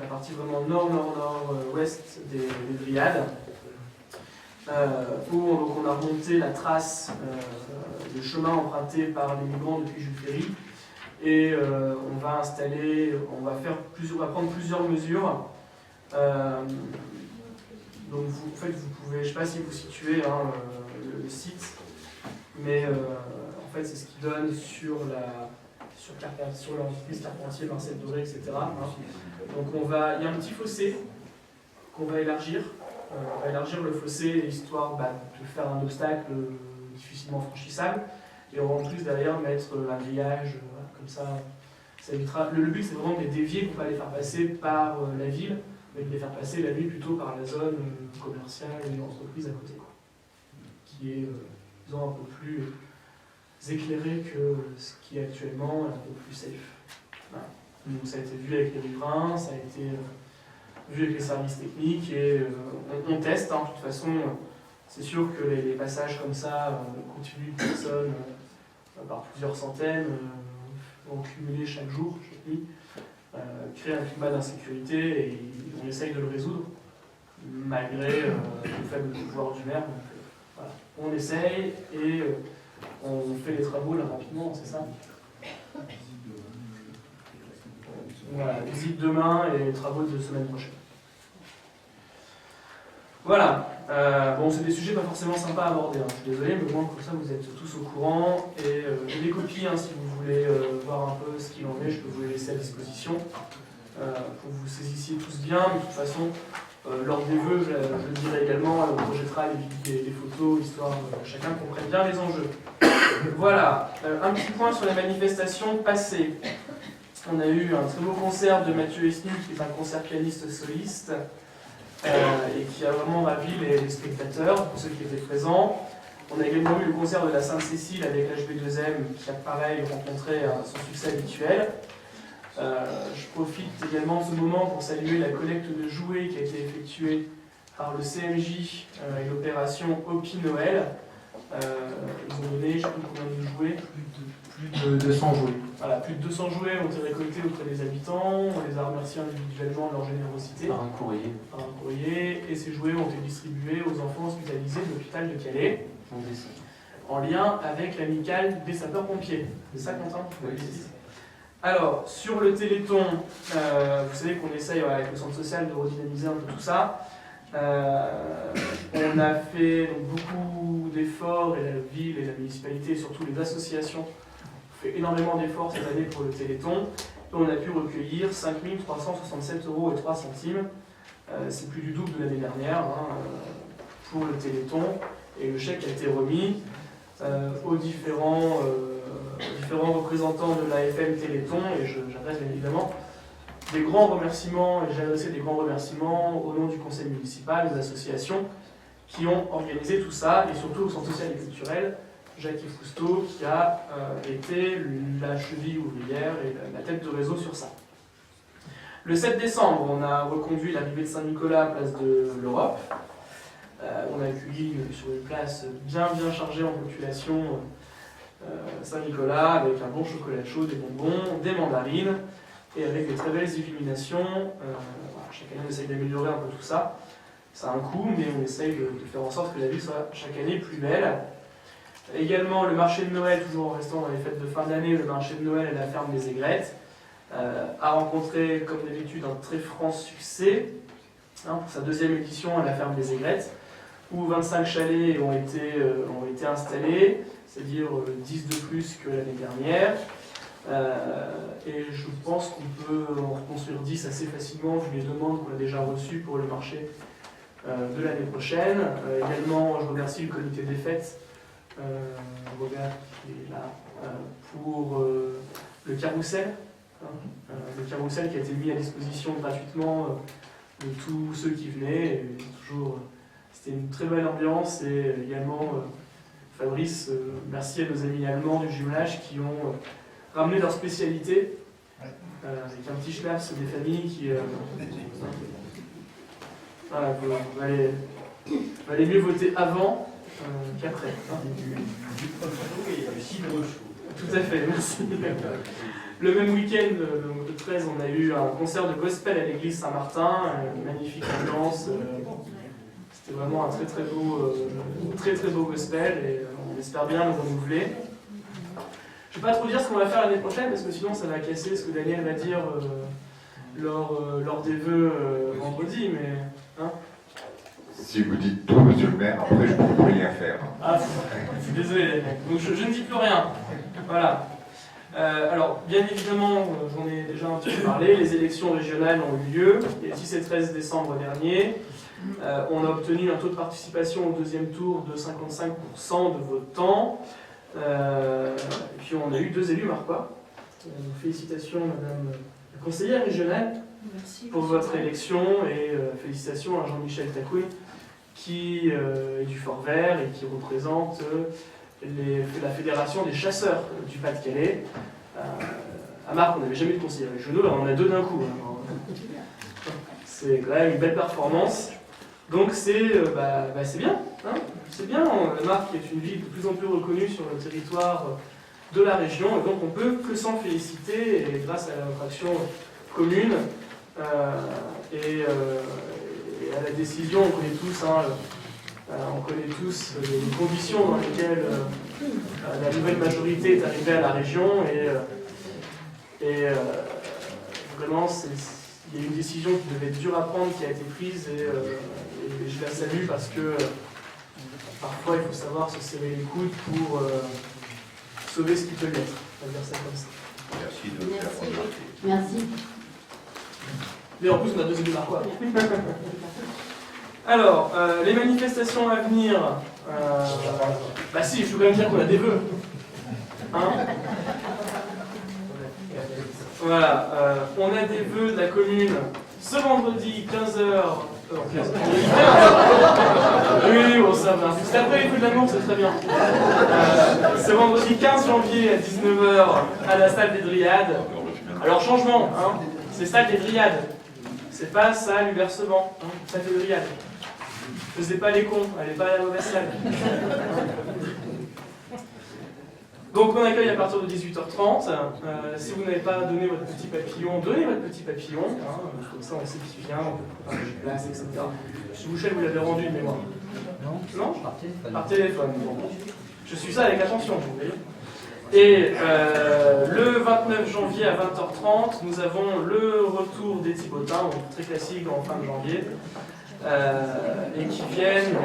la partie vraiment nord-nord-nord-ouest des Dryades, où donc, on a remonté la trace, le chemin emprunté par les migrants depuis Jules Ferry, et on va prendre plusieurs mesures. Donc en fait, vous pouvez, je ne sais pas si vous situez hein, le site, mais en fait c'est ce qui donne sur l'entreprise Carpentier, Marcel Doré, etc. Hein. Donc il y a un petit fossé qu'on va élargir. On va élargir le fossé histoire de faire un obstacle difficilement franchissable. Et on va en plus derrière mettre un grillage, comme ça évitera. Le but c'est vraiment de les dévier pour ne pas les faire passer par la ville, mais de les faire passer la nuit plutôt par la zone commerciale et l'entreprise à côté, quoi, qui est disons, un peu plus éclairé que ce qui est actuellement un peu plus safe. Voilà. Donc, ça a été vu avec les riverains, ça a été vu avec les services techniques et on teste. Hein, de toute façon, c'est sûr que les passages comme ça, continus de personnes par plusieurs centaines, vont cumuler chaque jour, chaque nuit, créer un climat d'insécurité et on essaye de le résoudre malgré le faible pouvoir du maire. Donc, voilà. On essaye et on fait les travaux là rapidement, c'est ça. Voilà, visite demain et travaux de semaine prochaine. Voilà, bon c'est des sujets pas forcément sympas à aborder, hein. Je suis désolé, mais au moins comme ça vous êtes tous au courant. Et j'ai des copies, hein, si vous voulez voir un peu ce qu'il en est, je peux vous les laisser à disposition pour que vous saisissiez tous bien. Mais de toute façon, lors des vœux, je le dirai également, on projettera les photos, histoire que chacun comprenne bien les enjeux. Voilà, un petit point sur les manifestations passées. On a eu un très beau concert de Mathieu Esnu, qui est un concert pianiste soliste, et qui a vraiment ravi les spectateurs, pour ceux qui étaient présents. On a également eu le concert de la Sainte-Cécile avec l'HB2M, qui a pareil rencontré son succès habituel. Je profite également de ce moment pour saluer la collecte de jouets qui a été effectuée par le CMJ et l'opération Hopi Noël. Ils ont donné, je ne sais plus combien de jouets. Plus de 200 jouets. Voilà, plus de 200 jouets ont été récoltés auprès des habitants. On les a remerciés individuellement de leur générosité. Par un courrier. Par un courrier. Et ces jouets ont été distribués aux enfants hospitalisés de l'hôpital de Calais. En lien avec l'amicale des sapeurs-pompiers. C'est ça, Quentin? Oui. Alors, sur le Téléthon, vous savez qu'on essaye avec le centre social de redynamiser un peu tout ça. On a fait donc, beaucoup d'efforts, et la ville et la municipalité, et surtout les associations, ont fait énormément d'efforts cette année pour le Téléthon. Et on a pu recueillir 5 367,03 €. C'est plus du double de l'année dernière hein, pour le Téléthon. Et le chèque a été remis aux différents représentants de l'AFM Téléthon, et j'adresse bien évidemment des grands remerciements, et j'ai adressé des grands remerciements au nom du conseil municipal, des associations qui ont organisé tout ça, et surtout au centre social et culturel, Jacques-Yves Cousteau, qui a été la cheville ouvrière et la tête de réseau sur ça. Le 7 décembre, on a reconduit l'arrivée de Saint-Nicolas à place de l'Europe. On a accueilli sur une place bien chargée en population Saint-Nicolas, avec un bon chocolat chaud, des bonbons, des mandarines, et avec des très belles illuminations. Voilà, chaque année, on essaye d'améliorer un peu tout ça. Ça a un coût, mais on essaye de faire en sorte que la ville soit chaque année plus belle. Également, le marché de Noël, toujours en restant dans les fêtes de fin d'année, le marché de Noël à la ferme des Aigrettes a rencontré, comme d'habitude, un très franc succès hein, pour sa deuxième édition à la ferme des Aigrettes, où 25 chalets ont été installés, c'est-à-dire 10 de plus que l'année dernière. Et je pense qu'on peut en reconstruire 10 assez facilement vu les demandes qu'on a déjà reçues pour le marché de l'année prochaine. Également, je remercie le comité des fêtes, Robert qui est là, pour le carrousel. Le carrousel qui a été mis à disposition gratuitement de tous ceux qui venaient. Et c'était une très belle ambiance, et également Fabrice, merci à nos amis allemands du jumelage qui ont ramené leur spécialité avec un petit schlaps des familles qui voilà, valait mieux voter avant qu'après. Hein. Du prochain et du cidre chaud. Tout à fait, merci. Le même week-end, donc le 13, on a eu un concert de gospel à l'église Saint-Martin, une magnifique ambiance. C'était vraiment un très beau gospel et on espère bien le renouveler. Je ne vais pas trop dire ce qu'on va faire l'année prochaine parce que sinon ça va casser ce que Daniel va dire lors des vœux vendredi, mais... Hein. Si vous dites tout, monsieur le maire, après je ne peux plus rien faire. Ah, je suis désolé, Daniel. Donc je ne dis plus rien. Voilà. Alors, bien évidemment, j'en ai déjà un petit peu parlé, les élections régionales ont eu lieu les 10 et 13 décembre dernier. On a obtenu un taux de participation au deuxième tour de 55% de votants. Et puis on a eu 2 élus marquois. Félicitations, madame la conseillère régionale, pour votre élection et félicitations à Jean-Michel Tacoué qui est du Fort Vert et qui représente la fédération des chasseurs du Pas-de-Calais. À Marc, on n'avait jamais eu de conseiller régionaux, là on en a 2 d'un coup. C'est quand même une belle performance. Donc c'est bien. Hein, c'est bien, Marc est une ville de plus en plus reconnue sur le territoire de la région, et donc on peut que s'en féliciter, et grâce à notre action commune et à la décision, on connaît tous les conditions dans lesquelles la nouvelle majorité est arrivée à la région, et vraiment il y a une décision qui devait être dure à prendre, qui a été prise, et je la salue parce que parfois il faut savoir se serrer les coudes pour sauver ce qui peut l'être. On va dire ça comme ça. Merci de le faire remarquer. Merci. Mais en plus, on a 2 élus marquois. Alors, les manifestations à venir. Bah si, je veux quand même dire qu'on a des vœux. Hein, voilà, on a des vœux de la commune ce vendredi 15h. Oui, bon, ça va. C'est après les vœux de l'amour, c'est très bien. Ce vendredi 15 janvier à 19h à la salle des Dryades. Alors, changement, hein, c'est salle des Dryades. C'est pas salle Uversement, hein, salle des Dryades. Ne faisez pas les cons, allez pas à la mauvaise salle. Donc on accueille à partir de 18h30. Si vous n'avez pas donné votre petit papillon, donnez votre petit papillon. Hein, comme ça on sait qui vient, on peut préparer des places, etc. M. Bouchel, vous l'avez rendu de mémoire? Non, par téléphone. Par téléphone. Bon. Je suis ça avec attention, vous voyez. Et le 29 janvier à 20h30, nous avons le retour des Thibotins, très classique en fin de janvier. Et qui viennent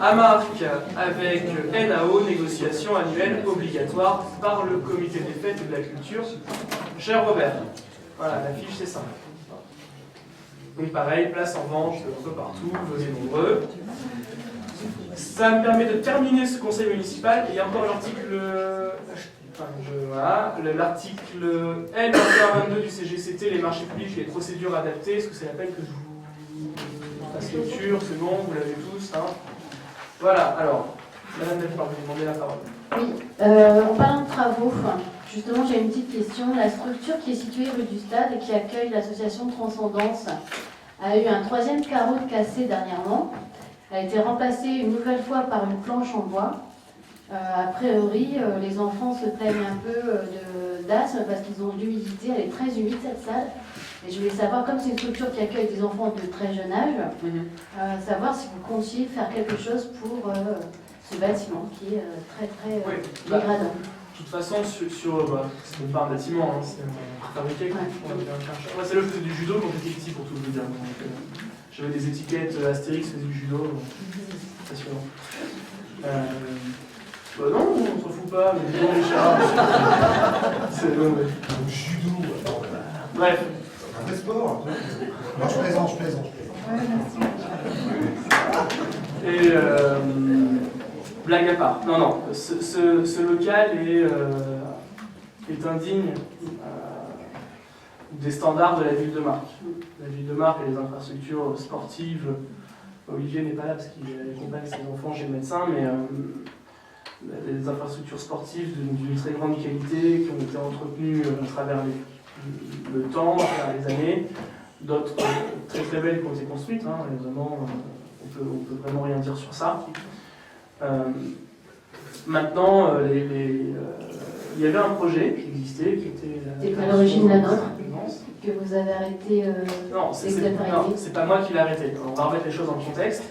à Marc avec NAO, négociation annuelle obligatoire par le comité des fêtes et de la culture. Cher Robert, voilà, l'affiche c'est ça. Donc pareil, place en vente un peu partout, venez nombreux. Ça me permet de terminer ce conseil municipal. Il y a encore l'article... Voilà, l'article L2122 du CGCT, les marchés publics, les procédures adaptées. Est-ce que c'est la peine que je vous fasse lecture? C'est bon, vous l'avez tous. Hein. Voilà, alors, Madame Delphine, vous demandez la parole. Oui, en parlant de travaux, justement, j'ai une petite question. La structure qui est située rue du Stade et qui accueille l'association Transcendance a eu un 3e carreau de cassé dernièrement. Elle a été remplacée une nouvelle fois par une planche en bois. A priori, les enfants se plaignent un peu d'asthme parce qu'ils ont de l'humidité. Elle est très humide cette salle. Et je voulais savoir, comme c'est une structure qui accueille des enfants de très jeune âge, savoir si vous comptiez faire quelque chose pour ce bâtiment qui est très dégradant. De toute façon, c'est pas un bâtiment, hein, c'est fabriqué. Ouais. Moi, c'est là que je faisais du judo quand j'étais petit, pour tout vous dire. J'avais des étiquettes Astérix, je faisais du judo. Passionnant. Bah non, on s'en fout pas, mais disons les chats. C'est bon, ouais. Judo, bref. Un vrai sport. Non, je plaisante. Et blague à part. Non, ce local est indigne des standards de la ville de Marc. La ville de Marc et les infrastructures sportives. Olivier n'est pas là parce qu'il accompagne ses enfants chez le médecin, mais des infrastructures sportives d'une très grande qualité qui ont été entretenues à travers le temps, à travers les années. D'autres très très belles qui ont été construites, hein, et vraiment, on peut vraiment rien dire sur ça. Maintenant, il y avait un projet qui existait, qui était... C'était à l'origine la nôtre, que vous avez arrêté Non, c'est pas moi qui l'ai arrêté. On va remettre les choses dans le contexte.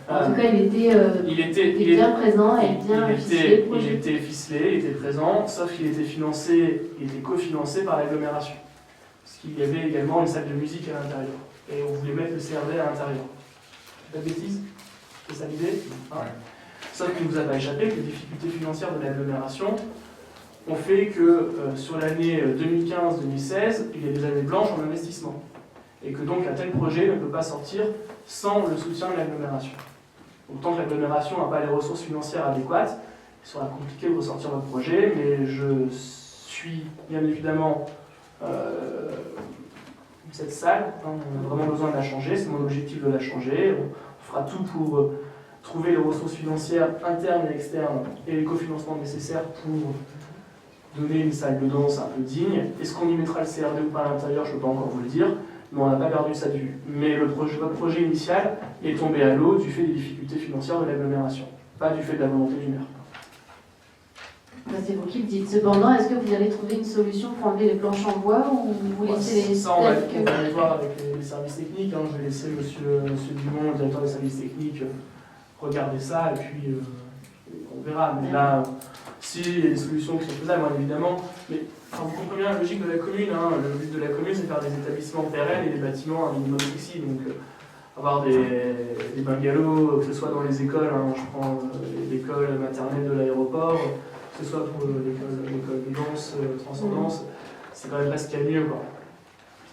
En tout cas, il était bien présent et bien ficelé. Il était ficelé, il était présent, sauf qu'il était cofinancé par l'agglomération. Parce qu'il y avait également une salle de musique à l'intérieur. Et on voulait mettre le CRD à l'intérieur. C'est pas de bêtise? C'est ça l'idée? Sauf qu'il ne vous a pas échappé que les difficultés financières de l'agglomération ont fait que sur l'année 2015-2016, il y a des années blanches en investissement. Et que donc un tel projet ne peut pas sortir sans le soutien de l'agglomération. Donc tant que l'agglomération n'a pas les ressources financières adéquates, il sera compliqué de ressortir votre projet, mais je suis bien évidemment cette salle, on a vraiment besoin de la changer, c'est mon objectif de la changer. On fera tout pour trouver les ressources financières internes et externes et les cofinancements nécessaires pour donner une salle de danse un peu digne. Est-ce qu'on y mettra le CRD ou pas à l'intérieur, je ne peux pas encore vous le dire, mais on n'a pas perdu ça de vue. Mais votre projet initial est tombé à l'eau du fait des difficultés financières de l'agglomération, pas du fait de la volonté du maire. C'est vous qui le dites. Cependant, est-ce que vous allez trouver une solution pour enlever les planches en bois ou vous laissez les... Ça, on va aller voir avec les services techniques. Je vais laisser monsieur Dumont, le directeur des services techniques, regarder ça et puis on verra. Mais là, s'il y a des solutions qui sont faisables, bien évidemment. Mais vous comprenez bien la logique de la commune. Le but de la commune, c'est de faire des établissements pérennes et des bâtiments un minimum sexy. Donc, avoir des bungalows, que ce soit dans les écoles, je prends l'école maternelle de l'aéroport, que ce soit pour l'école de danse, transcendance, c'est quand même pas ce qu'il y a de mieux, quoi.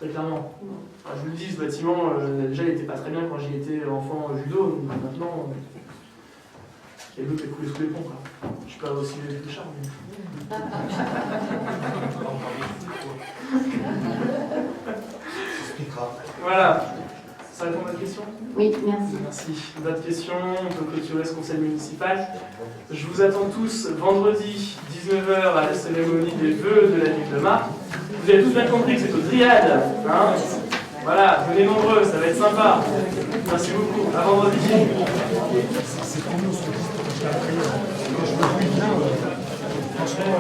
Très clairement. Je vous le dis, ce bâtiment, déjà, il n'était pas très bien quand j'y étais enfant judo, donc maintenant, il y a l'eau qui a coulé sous les ponts, quoi. Je suis pas aussi vieux que le charme, mais... Voilà. Ça répond à votre question? Oui, merci. Merci. D'autres questions? On peut clôturer ce conseil municipal. Je vous attends tous vendredi 19h à la cérémonie des vœux de la ville de Marc. Vous avez tous bien compris que c'est aux Dryades. Voilà, venez nombreux, ça va être sympa. Merci beaucoup. À vendredi. C'est trop long ce que je me dis bien, franchement...